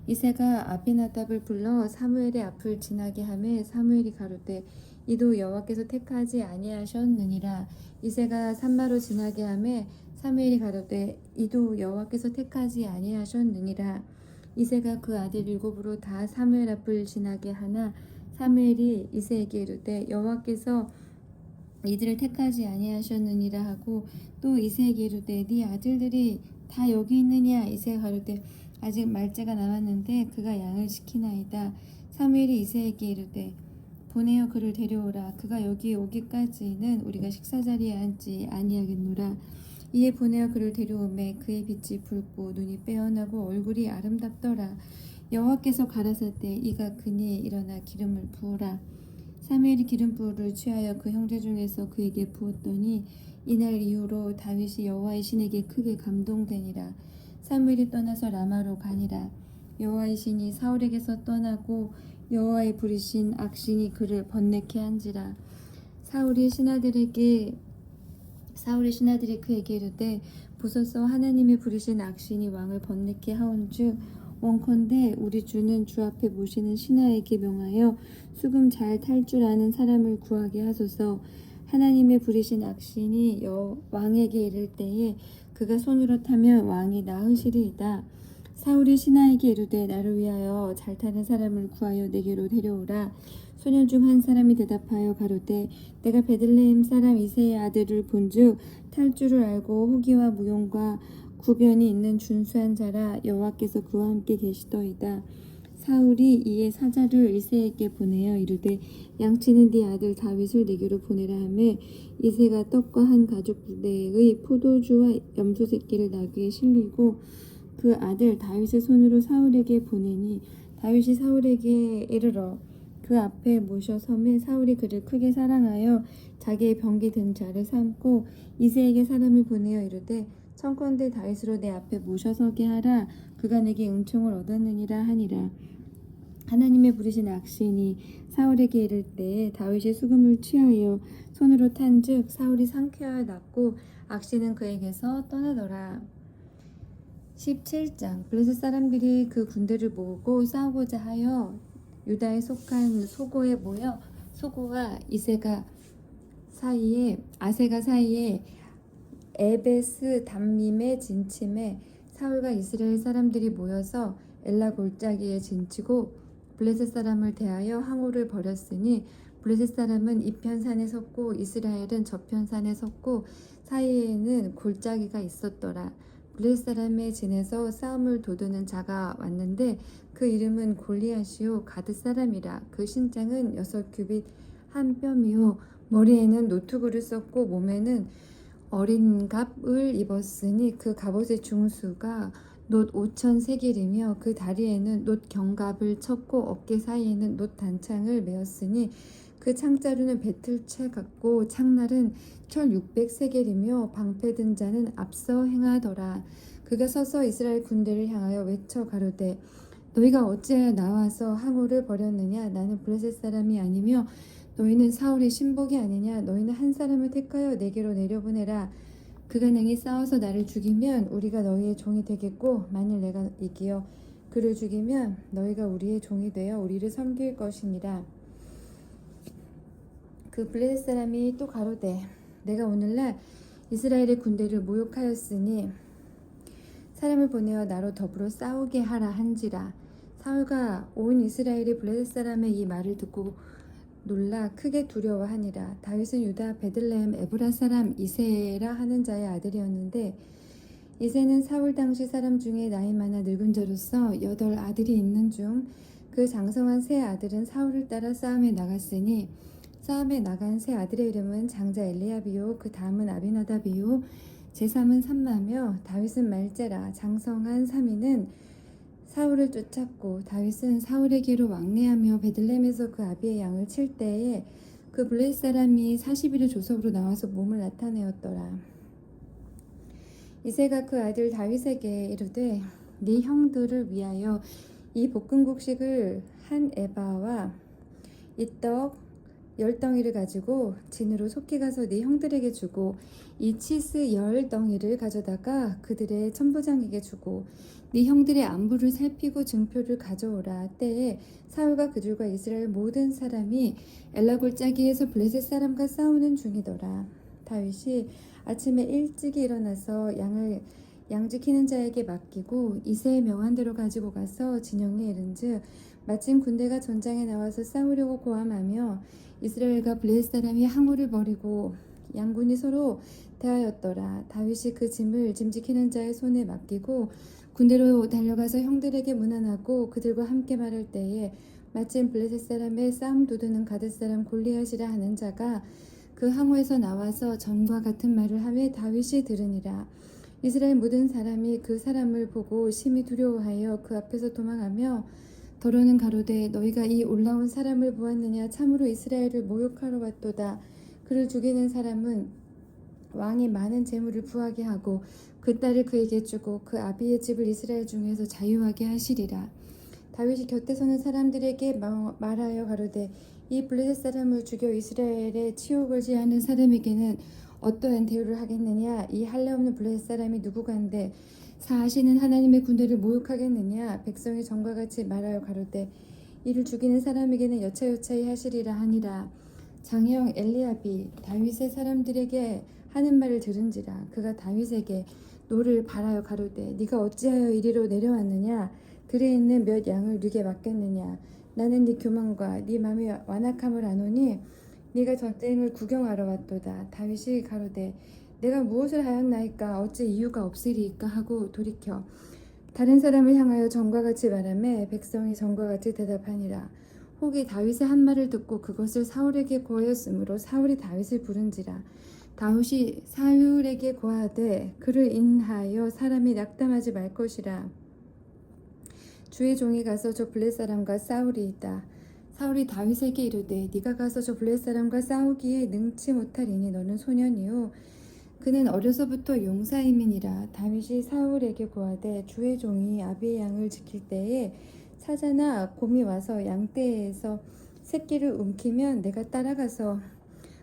이새가 아비나답을 불러 사무엘의 앞을 지나게 하매 사무엘이 가로되 이도 여호와께서 택하지 아니하셨느니라. 이새가 산마로 지나게 하매 사무엘이 가로되 이도 여호와께서 택하지 아니하셨느니라. 이새가 그 아들 일곱으로 다 사무엘 앞을 지나게 하나 사무엘이 이새에게 이르되 여호와께서 이들을 택하지 아니하셨느니라 하고 또 이새에게 이르되 네 아들들이 다 여기 있느냐. 이새가 가로되 아직 말째가 남았는데 그가 양을 지키나이다. 사무엘이 이새에게 이르되 보내어 그를 데려오라. 그가 여기 오기까지는 우리가 식사자리에 앉지 아니하겠노라. 이에 보내어 그를 데려오매 그의 빛이 붉고 눈이 빼어나고 얼굴이 아름답더라. 여호와께서 가라사대 이가 그니 일어나 기름을 부으라. 사무엘이 기름 부으를 취하여 그 형제 중에서 그에게 부었더니 이날 이후로 다윗이 여호와의 신에게 크게 감동되니라. 사무엘이 떠나서 라마로 가니라. 여호와의 신이 사울에게서 떠나고 여호와의 부리신 악신이 그를 번뇌케 한지라. 사울의 신하들이 그에게 이르되 보소서 하나님의 부리신 악신이 왕을 번뇌케 하온즉 원컨대 우리 주는 주 앞에 모시는 신하에게 명하여 수금 잘 탈 줄 아는 사람을 구하게 하소서. 하나님의 부리신 악신이 왕에게 이를 때에 그가 손으로 타면 왕이 나으시리이다. 사울이 신하에게 이르되 나를 위하여 잘 타는 사람을 구하여 내게로 데려오라. 소년 중 한 사람이 대답하여 가로되 내가 베들레헴 사람 이새의 아들을 본즉 탈 줄을 알고 호기와 무용과 구변이 있는 준수한 자라. 여호와께서 그와 함께 계시더이다. 사울이 이에 사자를 이새에게 보내어 이르되 양치는 네 아들 다윗을 내게로 보내라 하매 이새가 떡과 한 가죽 부대의 포도주와 염소 새끼를 나귀에 실리고 그 아들 다윗의 손으로 사울에게 보내니 다윗이 사울에게 이르러 그 앞에 모셔 섬에 사울이 그를 크게 사랑하여 자기의 병기 든 자를 삼고 이새에게 사람을 보내어 이르되 청컨대 다윗으로 내 앞에 모셔서게 하라. 그가 내게 은총을 얻었느니라 하니라. 하나님의 부르신 악신이 사울에게 이를 때에 다윗이 수금을 취하여 손으로 탄즉 사울이 상쾌하여 낫고 악신은 그에게서 떠나더라. 17장. 블레셋 사람들이 그 군대를 모으고 싸우고자 하여 유다에 속한 소고에 모여 소고와 아세가 사이에 에베스 담밈의 진침에 사울과 이스라엘 사람들이 모여서 엘라 골짜기에 진치고 블레셋 사람을 대하여 항우를 벌였으니 블레셋 사람은 이편 산에 섰고 이스라엘은 저편 산에 섰고 사이에는 골짜기가 있었더라. 블레셋 사람의 진에서 싸움을 도두는 자가 왔는데 그 이름은 골리앗이요 가드 사람이라. 그 신장은 6규빗 한 뼘이요 머리에는 노투구를 썼고 몸에는 어린 갑을 입었으니 그 갑옷의 중수가 놋 5천 세겔이며 그 다리에는 놋 경갑을 쳤고 어깨 사이에는 놋 단창을 메었으니 그 창자루는 배틀채 같고 창날은 철 600세겔이며 방패 든 자는 앞서 행하더라. 그가 서서 이스라엘 군대를 향하여 외쳐 가로되 너희가 어찌하여 나와서 항우를 벌였느냐. 나는 블레셋 사람이 아니며 너희는 사울의 신복이 아니냐. 너희는 한 사람을 택하여 내게로 내려보내라. 그가 능히 싸워서 나를 죽이면 우리가 너희의 종이 되겠고 만일 내가 이기어 그를 죽이면 너희가 우리의 종이 되어 우리를 섬길 것이니라. 그 블레셋 사람이 또 가로되 내가 오늘날 이스라엘의 군대를 모욕하였으니 사람을 보내어 나로 더불어 싸우게 하라 한지라. 사울과 온 이스라엘이 블레셋 사람의 이 말을 듣고 놀라 크게 두려워하니라. 다윗은 유다 베들레헴 에브라 사람 이새라 하는 자의 아들이었는데 이새는 사울 당시 사람 중에 나이 많아 늙은 자로서 8 아들이 있는 중 그 장성한 세 아들은 사울을 따라 싸움에 나갔으니 싸움에 나간 세 아들의 이름은 장자 엘리압이요 그 다음은 아비나답이요 제3은 삼마며 다윗은 말제라. 장성한 3위는 사울을 쫓았고 다윗은 사울에게로 왕래하며 베들레헴에서 그 아비의 양을 칠 때에 그 블레셋 사람이 40일의 조석으로 나와서 몸을 나타내었더라. 이새가 그 아들 다윗에게 이르되 네 형들을 위하여 이 볶음국식을 한 에바와 이 떡 10덩이를 가지고 진으로 속히 가서 네 형들에게 주고 이 치스 10덩이를 가져다가 그들의 천부장에게 주고 네 형들의 안부를 살피고 증표를 가져오라. 때에 사울과 그들과 이스라엘 모든 사람이 엘라 골짜기에서 블레셋 사람과 싸우는 중이더라. 다윗이 아침에 일찍이 일어나서 양 지키는 자에게 맡기고 이새의 명한대로 가지고 가서 진영에 이른즉 마침 군대가 전장에 나와서 싸우려고 고함하며 이스라엘과 블레셋 사람이 항우를 벌이고 양군이 서로 대하였더라. 다윗이 그 짐을 짐 지키는 자의 손에 맡기고 군대로 달려가서 형들에게 문안하고 그들과 함께 말할 때에 마침 블레셋 사람의 싸움 도두는 가드 사람 골리앗이라 하는 자가 그 항우에서 나와서 전과 같은 말을 하매 다윗이 들으니라. 이스라엘 모든 사람이 그 사람을 보고 심히 두려워하여 그 앞에서 도망하며 더러는 가로되 너희가 이 올라온 사람을 보았느냐. 참으로 이스라엘을 모욕하러 왔도다. 그를 죽이는 사람은 왕이 많은 재물을 부하게 하고 그 딸을 그에게 주고 그 아비의 집을 이스라엘 중에서 자유하게 하시리라. 다윗이 곁에 서는 사람들에게 말하여 가로되 이 블레셋 사람을 죽여 이스라엘에 치욕을 지하는 사람에게는 어떠한 대우를 하겠느냐. 이 할례 없는 블레셋 사람이 누구간데 사하시는 하나님의 군대를 모욕하겠느냐. 백성이 전과 같이 말하여 가로되 이를 죽이는 사람에게는 여차여차히 하시리라 하니라. 장형 엘리압이 다윗의 사람들에게 하는 말을 들은지라. 그가 다윗에게 노를 바라여 가로되 네가 어찌하여 이리로 내려왔느냐. 들에 있는 몇 양을 네게 맡겼느냐. 나는 네 교만과 네 마음의 완악함을 아노니 네가 전쟁을 구경하러 왔도다. 다윗이 가로되 내가 무엇을 하였나이까. 어찌 이유가 없으리이까 하고 돌이켜 다른 사람을 향하여 전과 같이 말하매 백성이 전과 같이 대답하니라. 혹이 다윗의 한 말을 듣고 그것을 사울에게 고하였으므로 사울이 다윗을 부른지라. 다윗이 사울에게 고하되 그를 인하여 사람이 낙담하지 말 것이라. 주의 종이 가서 저 블레셋 사람과 싸우리이다. 사울이 다윗에게 이르되 네가 가서 저 블레셋 사람과 싸우기에 능치 못하리니 너는 소년이요 그는 어려서부터 용사임이니라. 다윗이 사울에게 고하되 주의 종이 아비의 양을 지킬 때에 사자나 곰이 와서 양떼에서 새끼를 움키면 내가 따라가서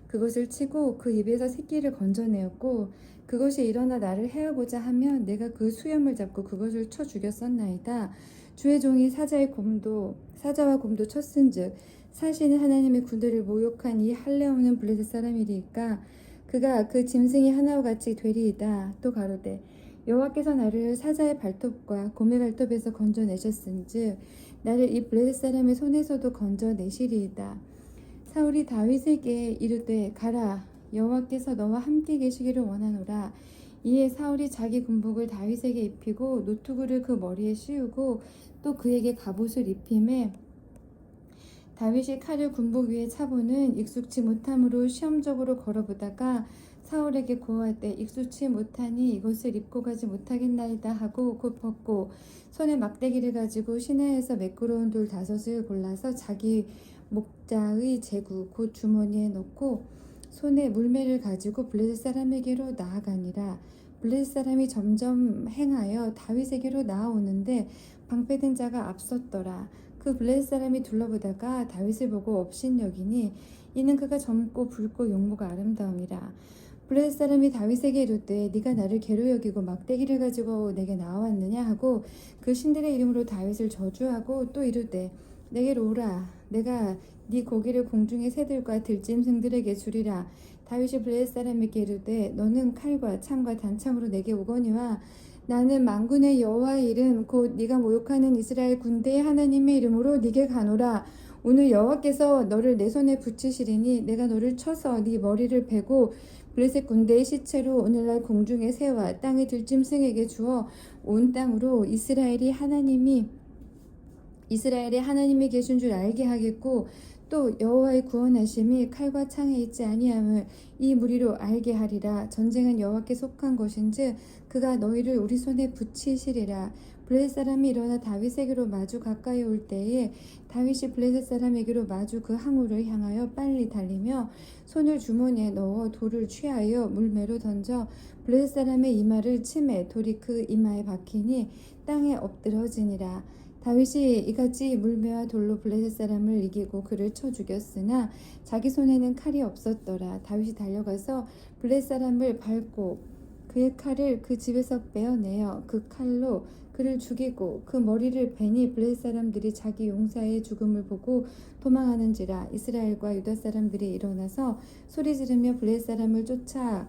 그것을 치고 그 입에서 새끼를 건져내었고 그것이 일어나 나를 해하고자 하면 내가 그 수염을 잡고 그것을 쳐 죽였었나이다. 주의 종이 사자와 곰도 쳤은즉 사시는 하나님의 군대를 모욕한 이 할례 없는 블레셋 사람이리까 그가 그 짐승이 하나와 같이 되리이다. 또 가로되 여호와께서 나를 사자의 발톱과 곰의 발톱에서 건져내셨은즉 나를 이 블레셋 사람의 손에서도 건져내시리이다. 사울이 다윗에게 이르되 가라. 여호와께서 너와 함께 계시기를 원하노라. 이에 사울이 자기 군복을 다윗에게 입히고 노투구를 그 머리에 씌우고 또 그에게 갑옷을 입히매 다윗이 칼을 군복 위에 차고는 익숙치 못함으로 시험적으로 걸어보다가 사울에게 고하되 익숙치 못하니 이것을 입고 가지 못하겠나이다 하고 곧 벗고 손에 막대기를 가지고 시내에서 매끄러운 돌 5을 골라서 자기 목자의 제구 곧 주머니에 넣고 손에 물매를 가지고 블레셋 사람에게로 나아가니라. 블레셋 사람이 점점 행하여 다윗에게로 나아오는데 방패든 자가 앞섰더라. 그 블레셋 사람이 둘러보다가 다윗을 보고 업신여기니 이는 그가 젊고 붉고 용모가 아름다움이라. 블레셋 사람이 다윗에게 이르되 네가 나를 개로 여기고 막대기를 가지고 내게 나왔느냐 하고 그 신들의 이름으로 다윗을 저주하고 또 이르되 내게로 오라. 내가 네 고기를 공중의 새들과 들짐승들에게 주리라. 다윗이 블레셋 사람에게 이르되 너는 칼과 창과 단창으로 내게 오거니와 나는 만군의 여호와의 이름 곧 네가 모욕하는 이스라엘 군대의 하나님의 이름으로 네게 가노라. 오늘 여호와께서 너를 내 손에 붙이시리니 내가 너를 쳐서 네 머리를 베고 블레셋 군대의 시체로 오늘날 공중의 새와 땅의 들짐승에게 주어 온 땅으로 이스라엘의 하나님이 계신 줄 알게 하겠고 또 여호와의 구원하심이 칼과 창에 있지 아니함을 이 무리로 알게 하리라. 전쟁은 여호와께 속한 것인즉 그가 너희를 우리 손에 붙이시리라. 블레셋 사람이 일어나 다윗에게로 마주 가까이 올 때에 다윗이 블레셋 사람에게로 마주 그 항우를 향하여 빨리 달리며 손을 주머니에 넣어 돌을 취하여 물매로 던져 블레셋 사람의 이마를 치매 돌이 그 이마에 박히니 땅에 엎드러지니라. 다윗이 이같이 물매와 돌로 블레셋 사람을 이기고 그를 쳐 죽였으나 자기 손에는 칼이 없었더라. 다윗이 달려가서 블레셋 사람을 밟고 그의 칼을 그 집에서 빼어내어 그 칼로 그를 죽이고 그 머리를 베니 블레셋 사람들이 자기 용사의 죽음을 보고 도망하는지라. 이스라엘과 유다 사람들이 일어나서 소리 지르며 블레셋 사람을 쫓아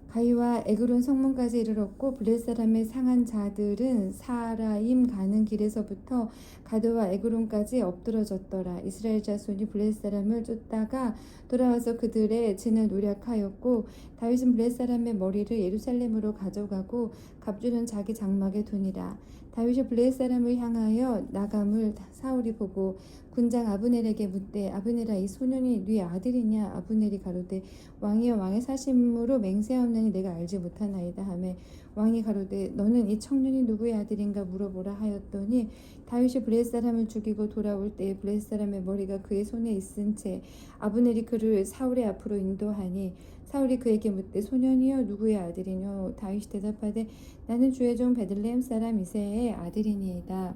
가이와 에그론 성문까지 이르렀고 블레셋 사람의 상한 자들은 사라임 가는 길에서부터 가드와 에그론까지 엎드러졌더라. 이스라엘 자손이 블레셋 사람을 쫓다가 돌아와서 그들의 진을 노략하였고 다윗은 블레셋 사람의 머리를 예루살렘으로 가져가고 갑주는 자기 장막에 두니라. 다윗이 블레셋 사람을 향하여 나감을 사울이 보고 군장 아브넬에게 묻되 아브넬아 이 소년이 네 아들이냐. 아브넬이 가로되 왕이여 왕의 사심으로 맹세하옵나니 내가 알지 못하나이다 하매 왕이 가로되 너는 이 청년이 누구의 아들인가 물어보라 하였더니 다윗이 블레셋 사람을 죽이고 돌아올 때에 블레셋 사람의 머리가 그의 손에 있은 채 아브넬이 그를 사울의 앞으로 인도하니 사울이 그에게 묻되 소년이여 누구의 아들이뇨. 다윗이 대답하되 나는 주의 종 베들레헴 사람 이새의 아들이니이다.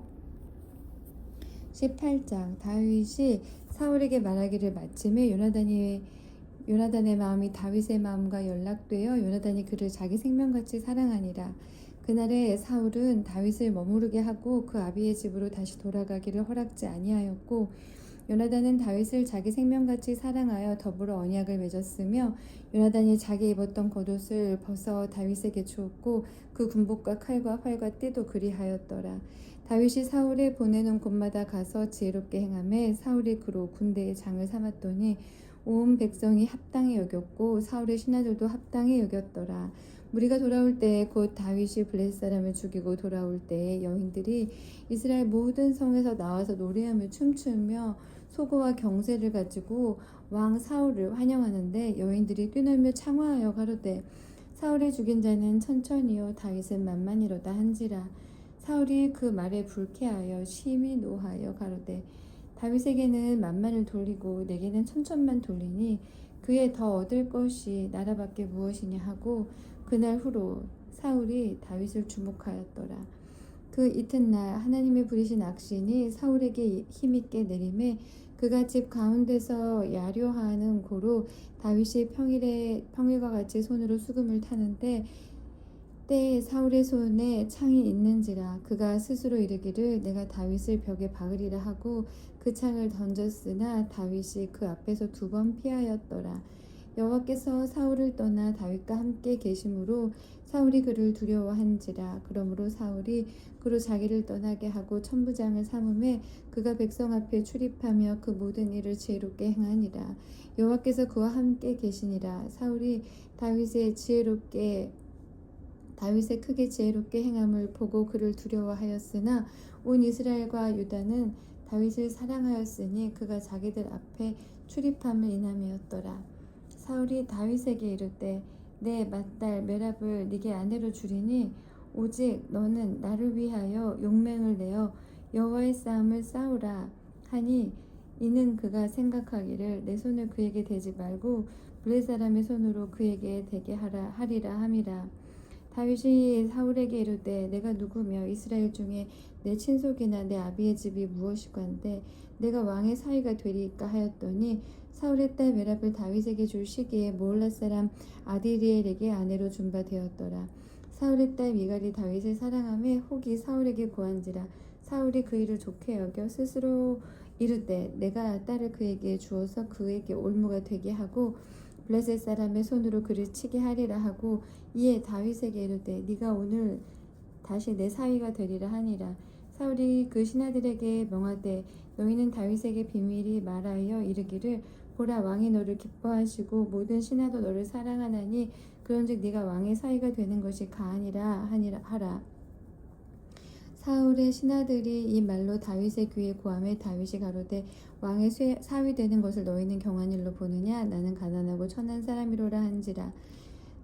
18장. 다윗이 사울에게 말하기를 마침에 요나단의 마음이 다윗의 마음과 연락되어 요나단이 그를 자기 생명같이 사랑하니라. 그날에 사울은 다윗을 머무르게 하고 그 아비의 집으로 다시 돌아가기를 허락지 아니하였고 요나단은 다윗을 자기 생명같이 사랑하여 더불어 언약을 맺었으며 요나단이 자기 입었던 겉옷을 벗어 다윗에게 주었고 그 군복과 칼과 활과 띠도 그리하였더라. 다윗이 사울을 보내는 곳마다 가서 지혜롭게 행하매 사울이 그로 군대의 장을 삼았더니 온 백성이 합당히 여겼고 사울의 신하들도 합당히 여겼더라. 무리가 돌아올 때에 곧 다윗이 블레셋 사람을 죽이고 돌아올 때에 여인들이 이스라엘 모든 성에서 나와서 노래하며 춤추며 소고와 경세를 가지고 왕 사울을 환영하는데 여인들이 뛰놀며 창화하여 가로되 사울을 죽인 자는 천천히요 다윗은 만만이로다 한지라. 사울이 그 말에 불쾌하여 심히 노하여 가로되 다윗에게는 만만을 돌리고 내게는 천천만 돌리니 그에 더 얻을 것이 나라밖에 무엇이냐 하고 그날 후로 사울이 다윗을 주목하였더라. 그 이튿날 하나님의 부리신 악신이 사울에게 힘있게 내림에 그가 집 가운데서 야려하는 고로 다윗이 평일과 같이 손으로 수금을 타는데 때에 사울의 손에 창이 있는지라. 그가 스스로 이르기를 내가 다윗을 벽에 박으리라 하고 그 창을 던졌으나 다윗이 그 앞에서 2번 피하였더라. 여호와께서 사울을 떠나 다윗과 함께 계심으로 사울이 그를 두려워한지라. 그러므로 사울이 그로 자기를 떠나게 하고 천부장을 삼음에 그가 백성 앞에 출입하며 그 모든 일을 지혜롭게 행하니라. 여호와께서 그와 함께 계시니라. 사울이 다윗의 크게 지혜롭게 행함을 보고 그를 두려워하였으나 온 이스라엘과 유다는 다윗을 사랑하였으니 그가 자기들 앞에 출입함을 인함이었더라. 사울이 다윗에게 이르되 내 맏딸 메랍을 네게 아내로 주리니 오직 너는 나를 위하여 용맹을 내어 여호와의 싸움을 싸우라 하니 이는 그가 생각하기를 내 손을 그에게 대지 말고 블레셋 사람의 손으로 그에게 대게 하리라 함이라. 다윗이 사울에게 이르되 내가 누구며 이스라엘 중에 내 친속이나 내 아비의 집이 무엇이건대 내가 왕의 사위가 되리이까 하였더니 사울의 딸 메랍을 다윗에게 줄 시기에 모올라 사람 아디리엘에게 아내로 준 바 되었더라. 사울의 딸 미갈이 다윗을 사랑하며 혹이 사울에게 고한지라. 사울이 그 일을 좋게 여겨 스스로 이르되 내가 딸을 그에게 주어서 그에게 올무가 되게 하고 블레셋 사람의 손으로 그를 치게 하리라 하고 이에 다윗에게 이르되 네가 오늘 다시 내 사위가 되리라 하니라. 사울이 그 신하들에게 명하되 너희는 다윗에게 비밀히 말하여 이르기를 보라 왕이 너를 기뻐하시고 모든 신하도 너를 사랑하나니 그런즉 네가 왕의 사위가 되는 것이 가하니라 하라. 사울의 신하들이 이 말로 다윗의 귀에 고하매 다윗이 가로되 왕의 사위 되는 것을 너희는 경한 일로 보느냐? 나는 가난하고 천한 사람이로라 한지라.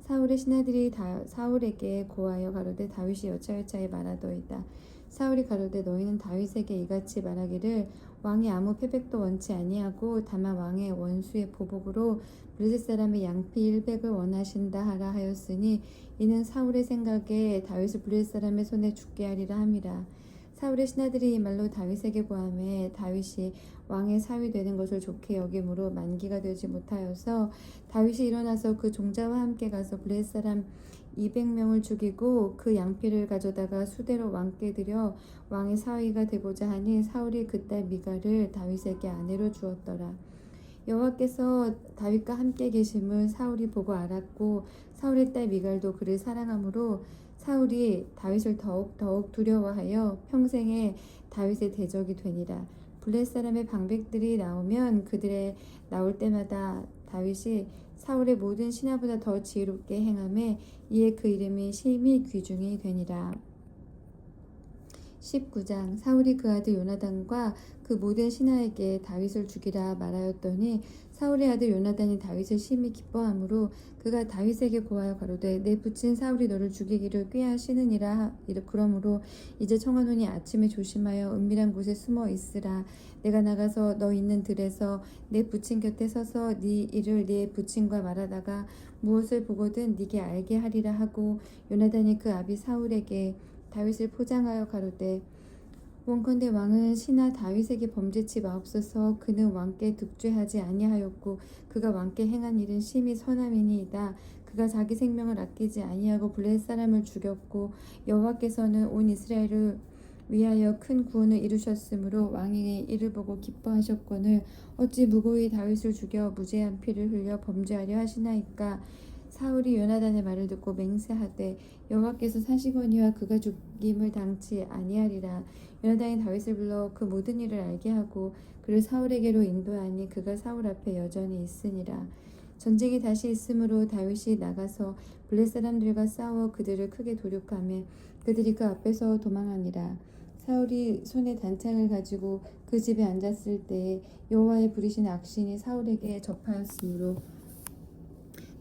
사울의 신하들이 사울에게 고하여 가로되 다윗이 여차여차히 말하더이다. 사울이 가로되 너희는 다윗에게 이같이 말하기를 왕이 아무 패백도 원치 아니하고 다만 왕의 원수의 보복으로 블레셋 사람의 양피 100을 원하신다 하라 하였으니 이는 사울의 생각에 다윗을 블레셋 사람의 손에 죽게 하리라 함이라. 사울의 신하들이 이 말로 다윗에게 고하매 다윗이 왕의 사위 되는 것을 좋게 여김으로 만기가 되지 못하여서 다윗이 일어나서 그 종자와 함께 가서 블레셋 사람 200명을 죽이고 그 양피를 가져다가 수대로 왕께 드려 왕의 사위가 되고자 하니 사울이 그 딸 미갈을 다윗에게 아내로 주었더라. 여호와께서 다윗과 함께 계심을 사울이 보고 알았고 사울의 딸 미갈도 그를 사랑하므로 사울이 다윗을 더욱 두려워하여 평생에 다윗의 대적이 되니라. 블레셋 사람의 방백들이 나오면 그들의 나올 때마다 다윗이 사울의 모든 신하보다 더 지혜롭게 행하매 이에 그 이름이 심히 귀중히 되니라. 19장. 사울이 그 아들 요나단과 그 모든 신하에게 다윗을 죽이라 말하였더니 사울의 아들 요나단이 다윗을 심히 기뻐하므로 그가 다윗에게 고하여 가로되 내 부친 사울이 너를 죽이기를 꾀하시느니라. 그러므로 이제 청하노니 아침에 조심하여 은밀한 곳에 숨어 있으라. 내가 나가서 너 있는 들에서 내 부친 곁에 서서 네 일을 네 부친과 말하다가 무엇을 보거든 네게 알게 하리라 하고 요나단이 그 아비 사울에게 다윗을 포장하여 가로되 원컨대 왕은 신하 다윗에게 범죄치 마옵소서. 그는 왕께 득죄하지 아니하였고 그가 왕께 행한 일은 심히 선함이니이다. 그가 자기 생명을 아끼지 아니하고 블레셋 사람을 죽였고 여호와께서는 온 이스라엘을 위하여 큰 구원을 이루셨으므로 왕이 이를 보고 기뻐하셨거늘 어찌 무고히 다윗을 죽여 무죄한 피를 흘려 범죄하려 하시나이까. 사울이 요나단의 말을 듣고 맹세하되 여호와께서 사시거니와 그가 죽임을 당치 아니하리라. 요나단이 다윗을 불러 그 모든 일을 알게 하고 그를 사울에게로 인도하니 그가 사울 앞에 여전히 있으니라. 전쟁이 다시 있으므로 다윗이 나가서 블레셋 사람들과 싸워 그들을 크게 도륙하며 그들이 그 앞에서 도망하니라. 사울이 손에 단창을 가지고 그 집에 앉았을 때에 여호와의 부리신 악신이 사울에게 접하였으므로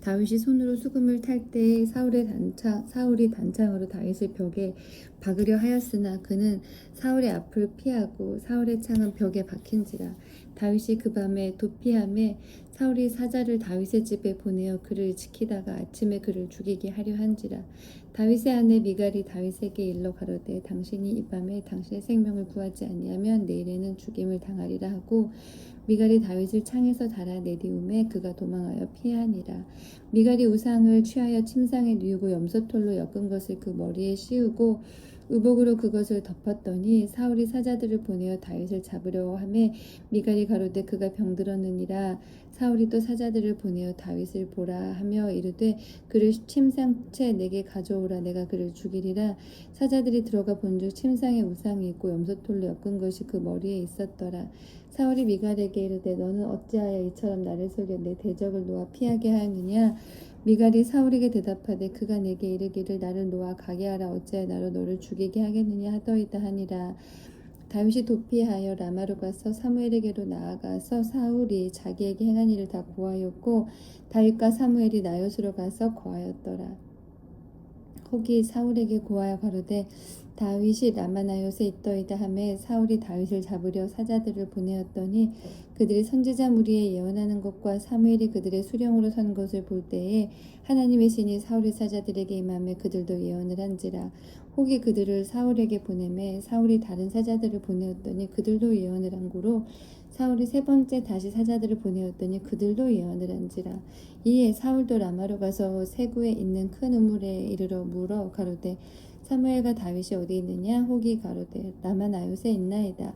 다윗이 손으로 수금을 탈 때에 사울이 단창으로 다윗을 벽에 박으려 하였으나 그는 사울의 앞을 피하고 사울의 창은 벽에 박힌지라. 다윗이 그 밤에 도피하매 사울이 사자를 다윗의 집에 보내어 그를 지키다가 아침에 그를 죽이게 하려 한지라. 다윗의 아내 미갈이 다윗에게 일러 가로되 당신이 이 밤에 당신의 생명을 구하지 아니하면 내일에는 죽임을 당하리라 하고 미갈이 다윗을 창에서 달아내리우매 그가 도망하여 피하니라. 미갈이 우상을 취하여 침상에 뉘우고 염소털로 엮은 것을 그 머리에 씌우고 의복으로 그것을 덮었더니 사울이 사자들을 보내어 다윗을 잡으려 하매 미갈이 가로되 그가 병들었느니라. 사울이 또 사자들을 보내어 다윗을 보라 하며 이르되 그를 침상채 내게 가져오라. 내가 그를 죽이리라. 사자들이 들어가 본즉 침상에 우상이 있고 염소털로 엮은 것이 그 머리에 있었더라. 사울이 미갈에게 이르되 너는 어찌하여 이처럼 나를 속여 내 대적을 놓아 피하게 하느냐. 미갈이 사울에게 대답하되 그가 내게 이르기를 나를 놓아 가게 하라. 어찌하여 나로 너를 죽이게 하겠느냐 하더이다 하니라. 다윗이 도피하여 라마로 가서 사무엘에게로 나아가서 사울이 자기에게 행한 일을 다 고하였고 다윗과 사무엘이 나요스로 가서 거하였더라. 혹이 사울에게 고하여 가로되 다윗이 라마나요스에 있더이다 하매 사울이 다윗을 잡으려 사자들을 보내었더니 그들이 선지자 무리에 예언하는 것과 사무엘이 그들의 수령으로 선 것을 볼 때에 하나님의 신이 사울의 사자들에게 임하며 그들도 예언을 한지라. 혹이 그들을 사울에게 보내매 사울이 다른 사자들을 보내었더니 그들도 예언을 한 고로 사울이 세 번째 다시 사자들을 보내었더니 그들도 예언을 한지라. 이에 사울도 라마로 가서 세구에 있는 큰 우물에 이르러 물어 가로되 사무엘과 다윗이 어디 있느냐. 혹이 가로되 라마나요스에 있나이다.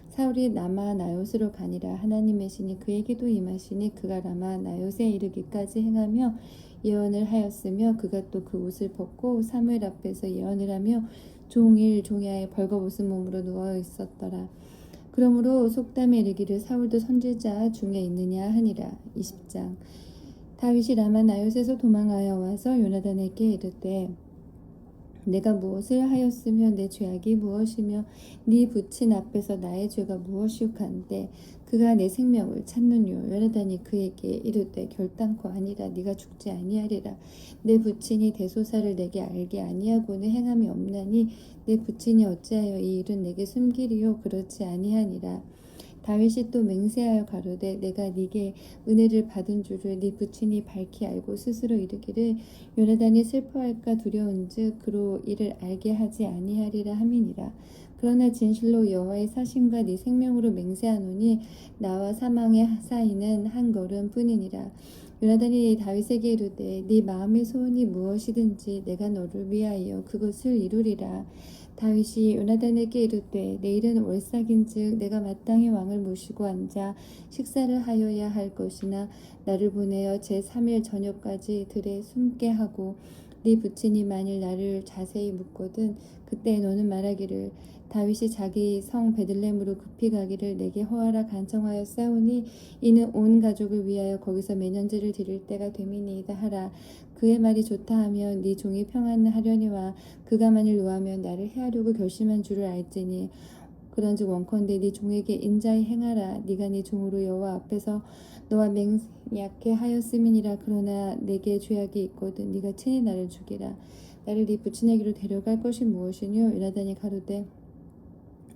사울이 라마나요스로 가니라. 하나님의 신이 그에게도 임하시니 그가 라마나요스에 이르기까지 행하며 예언을 하였으며 그가 또 그 옷을 벗고 사무엘 앞에서 예언을 하며 종일 종야에 벌거벗은 몸으로 누워 있었더라. 그러므로 속담에 이르기를 사울도 선지자 중에 있느냐 하니라. 20장. 다윗이 라마나요스에서 도망하여 와서 요나단에게 이르되 내가 무엇을 하였으며 내 죄악이 무엇이며 네 부친 앞에서 나의 죄가 무엇이오간데 그가 내 생명을 찾느뇨. 요나단이 그에게 이르되 결단코 아니라 네가 죽지 아니하리라. 내 부친이 대소사를 내게 알게 아니하고는 행함이 없나니 내 부친이 어찌하여 이 일은 내게 숨기리요. 그렇지 아니하니라. 다윗이 또 맹세하여 가로되 내가 네게 은혜를 받은 줄을 네 부친이 밝히 알고 스스로 이르기를 요나단이 슬퍼할까 두려운즉 그로 이를 알게 하지 아니하리라 함이니라. 그러나 진실로 여호와의 사심과 네 생명으로 맹세하노니 나와 사망의 사이는 한 걸음 뿐이니라. 요나단이 다윗에게 이르되 네 마음의 소원이 무엇이든지 내가 너를 위하여 그것을 이루리라. 다윗이 요나단에게 이르되 내일은 월삭인즉 내가 마땅히 왕을 모시고 앉아 식사를 하여야 할 것이나 나를 보내어 제3일 저녁까지 들에 숨게 하고 네 부친이 만일 나를 자세히 묻거든 그때 너는 말하기를 다윗이 자기 성 베들레헴으로 급히 가기를 내게 허하라 간청하여 싸우니 이는 온 가족을 위하여 거기서 매년제를 드릴 때가 됨이니이다 하라. 그의 말이 좋다 하면 네 종이 평안하려니와 그가 만일 노하면 나를 해하려고 결심한 줄을 알지니 그런즉 원컨대 네 종에게 인자히 행하라. 네가 네 종으로 여호와 앞에서 너와 맹약해 하였음이니라. 그러나 내게 죄악이 있거든 네가 친히 나를 죽이라. 나를 네 부친에게로 데려갈 것이 무엇이뇨? 요나단이 가로되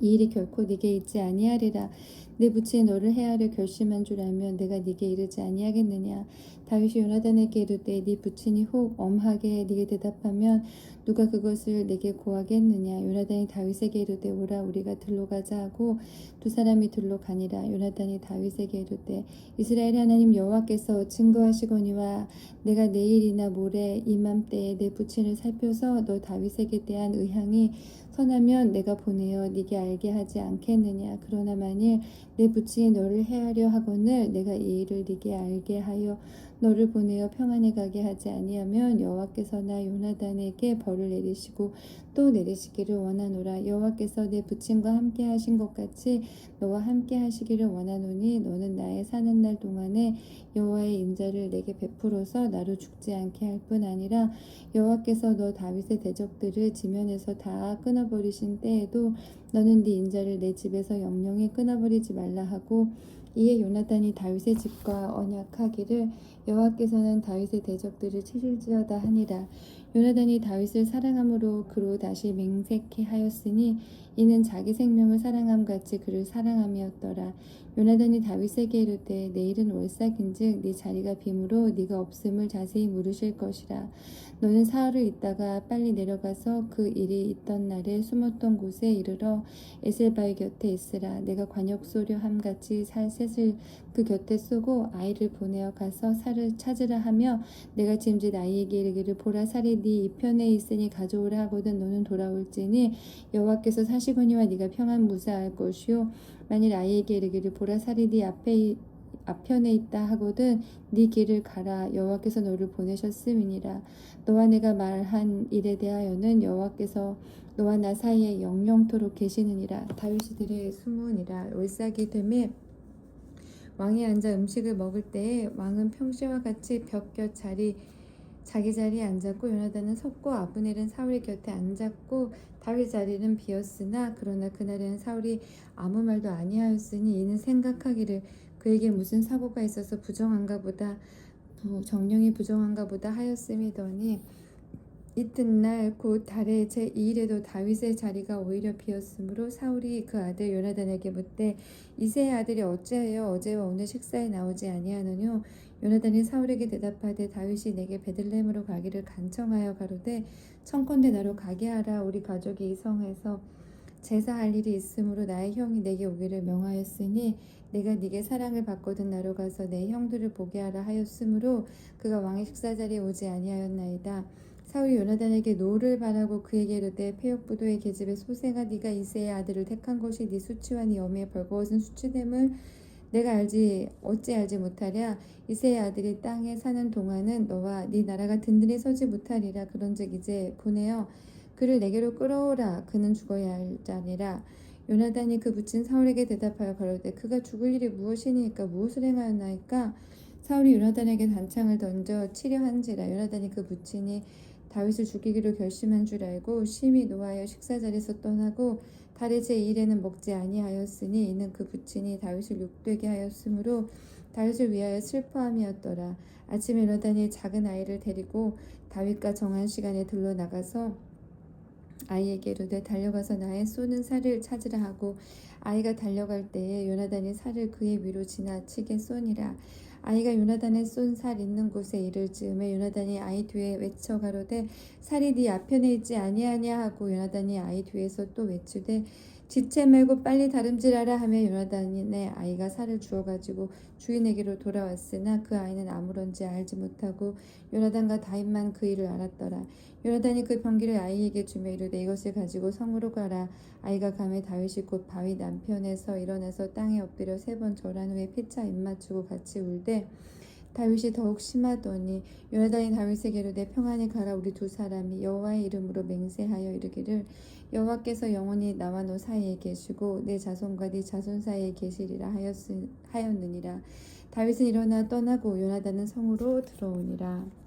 이 일이 결코 네게 있지 아니하리라. 내 부친이 너를 해하려 결심한 줄 알면 내가 네게 이르지 아니하겠느냐. 다윗이 요나단에게 이르되 네 부친이 혹 엄하게 네게 대답하면 누가 그것을 내게 고하겠느냐. 요나단이 다윗에게 이르되 오라 우리가 들로 가자 하고 두 사람이 들로 가니라. 요나단이 다윗에게 이르되 이스라엘 하나님 여호와께서 증거하시거니와 내가 내일이나 모레 이맘때에 내 부친을 살펴서 너 다윗에게 대한 의향이 선하면 내가 보내어 네게 알게 하지 않겠느냐. 그러나 만일 내 부친이 너를 해하려 하거늘 내가 이 일을 네게 알게 하여 너를 보내어 평안히 가게 하지 아니하면 여호와께서 나 요나단에게 벌을 내리시고 또 내리시기를 원하노라. 여호와께서 내 부친과 함께 하신 것 같이 너와 함께 하시기를 원하노니 너는 나의 사는 날 동안에 여호와의 인자를 내게 베풀어서 나로 죽지 않게 할 뿐 아니라 여호와께서 너 다윗의 대적들을 지면에서 다 끊어버리신 때에도 너는 네 인자를 내 집에서 영영히 끊어버리지 말라 하고 이에 요나단이 다윗의 집과 언약하기를 여호와께서는 다윗의 대적들을 치실지어다 하니라. 요나단이 다윗을 사랑함으로 그로 다시 맹세케 하였으니 이는 자기 생명을 사랑함 같이 그를 사랑함이었더라. 요나단이 다윗에게 이르되 내일은 월삭인즉 네 자리가 빔으로 네가 없음을 자세히 물으실 것이라. 너는 사흘을 있다가 빨리 내려가서 그 일이 있던 날에 숨었던 곳에 이르러 에셀바위 곁에 있으라. 내가 관역 쏘려 함같이 살 셋을 그 곁에 쏘고 아이를 보내어 가서 살을 찾으라 하며 내가 짐짓 아이에게 이르기를 보라 살이 네 이편에 있으니 가져오라 하거든 너는 돌아올지니 여호와께서 사시거니와 네가 평안 무사할 것이요 만일 아이에게 이르기를 보라 살이 네 앞편에 있다 하거든 네 길을 가라. 여호와께서 너를 보내셨음이니라. 너와 내가 말한 일에 대하여는 여호와께서 너와 나 사이에 영영토록 계시느니라. 다윗이 들에 숨으니라. 올삭이 되매 왕이 앉아 음식을 먹을 때에 왕은 평시와 같이 벽곁 자기 자리에 앉았고 요나단은 섰고 아브넬은 사울의 곁에 앉았고 다윗 자리는 비었으나 그러나 그날에는 사울이 아무 말도 아니하였으니 이는 생각하기를 그에게 무슨 사고가 있어서 정령이 부정한가 보다 하였음이더니 이튿날 곧 달의 제2일에도 다윗의 자리가 오히려 비었으므로 사울이 그 아들 요나단에게 묻되 이새의 아들이 어찌하여 어제와 오늘 식사에 나오지 아니하느뇨. 요나단이 사울에게 대답하되 다윗이 내게 베들레헴으로 가기를 간청하여 가로되 청컨대 나로 가게 하라. 우리 가족이 이 성에서 제사할 일이 있으므로 나의 형이 내게 오기를 명하였으니 내가 네게 사랑을 받거든 나로 가서 내 형들을 보게 하라 하였으므로 그가 왕의 식사 자리에 오지 아니하였나이다. 사울이 요나단에게 노를 바라고 그에게 이르되 패역부도의 계집의 소새가 네가 이새의 아들을 택한 것이 네 수치와 네 어미의 벌거벗은 수치됨을 내가 어찌 알지 못하랴. 이새의 아들이 땅에 사는 동안은 너와 네 나라가 든든히 서지 못하리라. 그런즉 이제 보내어 그를 내게로 끌어오라. 그는 죽어야 할 자니라. 요나단이 그 부친 사울에게 대답하여 가로되 그가 죽을 일이 무엇이니까 무엇을 행하였나이까. 사울이 요나단에게 단창을 던져 치려 한지라. 요나단이 그 부친이 다윗을 죽이기로 결심한 줄 알고 심히 노하여 식사 자리에서 떠나고 달의 제2일에는 먹지 아니하였으니 이는 그 부친이 다윗을 욕되게 하였으므로 다윗을 위하여 슬퍼함이었더라. 아침에 요나단이 작은 아이를 데리고 다윗과 정한 시간에 들러 나가서 아이에게 이르되 달려가서 나의 쏘는 살을 찾으라 하고 아이가 달려갈 때에 요나단이 살을 그의 위로 지나치게 쏘니라. 아이가 요나단의 쏜 살 있는 곳에 이를 즈음에 요나단이 아이 뒤에 외쳐 가로되 살이 네 앞편에 있지 아니하냐 하고 요나단이 아이 뒤에서 또 외치되 지체 말고 빨리 다름질하라 하며 요나단의 아이가 살을 주워 가지고 주인에게로 돌아왔으나 그 아이는 아무런지 알지 못하고 요나단과 다윗만 그 일을 알았더라. 요나단이 그 병기를 아이에게 주며 이르되 이것을 가지고 성으로 가라. 아이가 가매 다윗이 곧 바위 남편에서 일어나서 땅에 엎드려 3번 절한 후에 피차 입맞추고 같이 울되 다윗이 더욱 심하더니 요나단이 다윗에게 이르되 평안히 가라. 우리 두 사람이 여호와의 이름으로 맹세하여 이르기를 여호와께서 영원히 나와 너 사이에 계시고 내 자손과 네 자손 사이에 계시리라 하였느니라. 다윗은 일어나 떠나고 요나단은 성으로 들어오니라.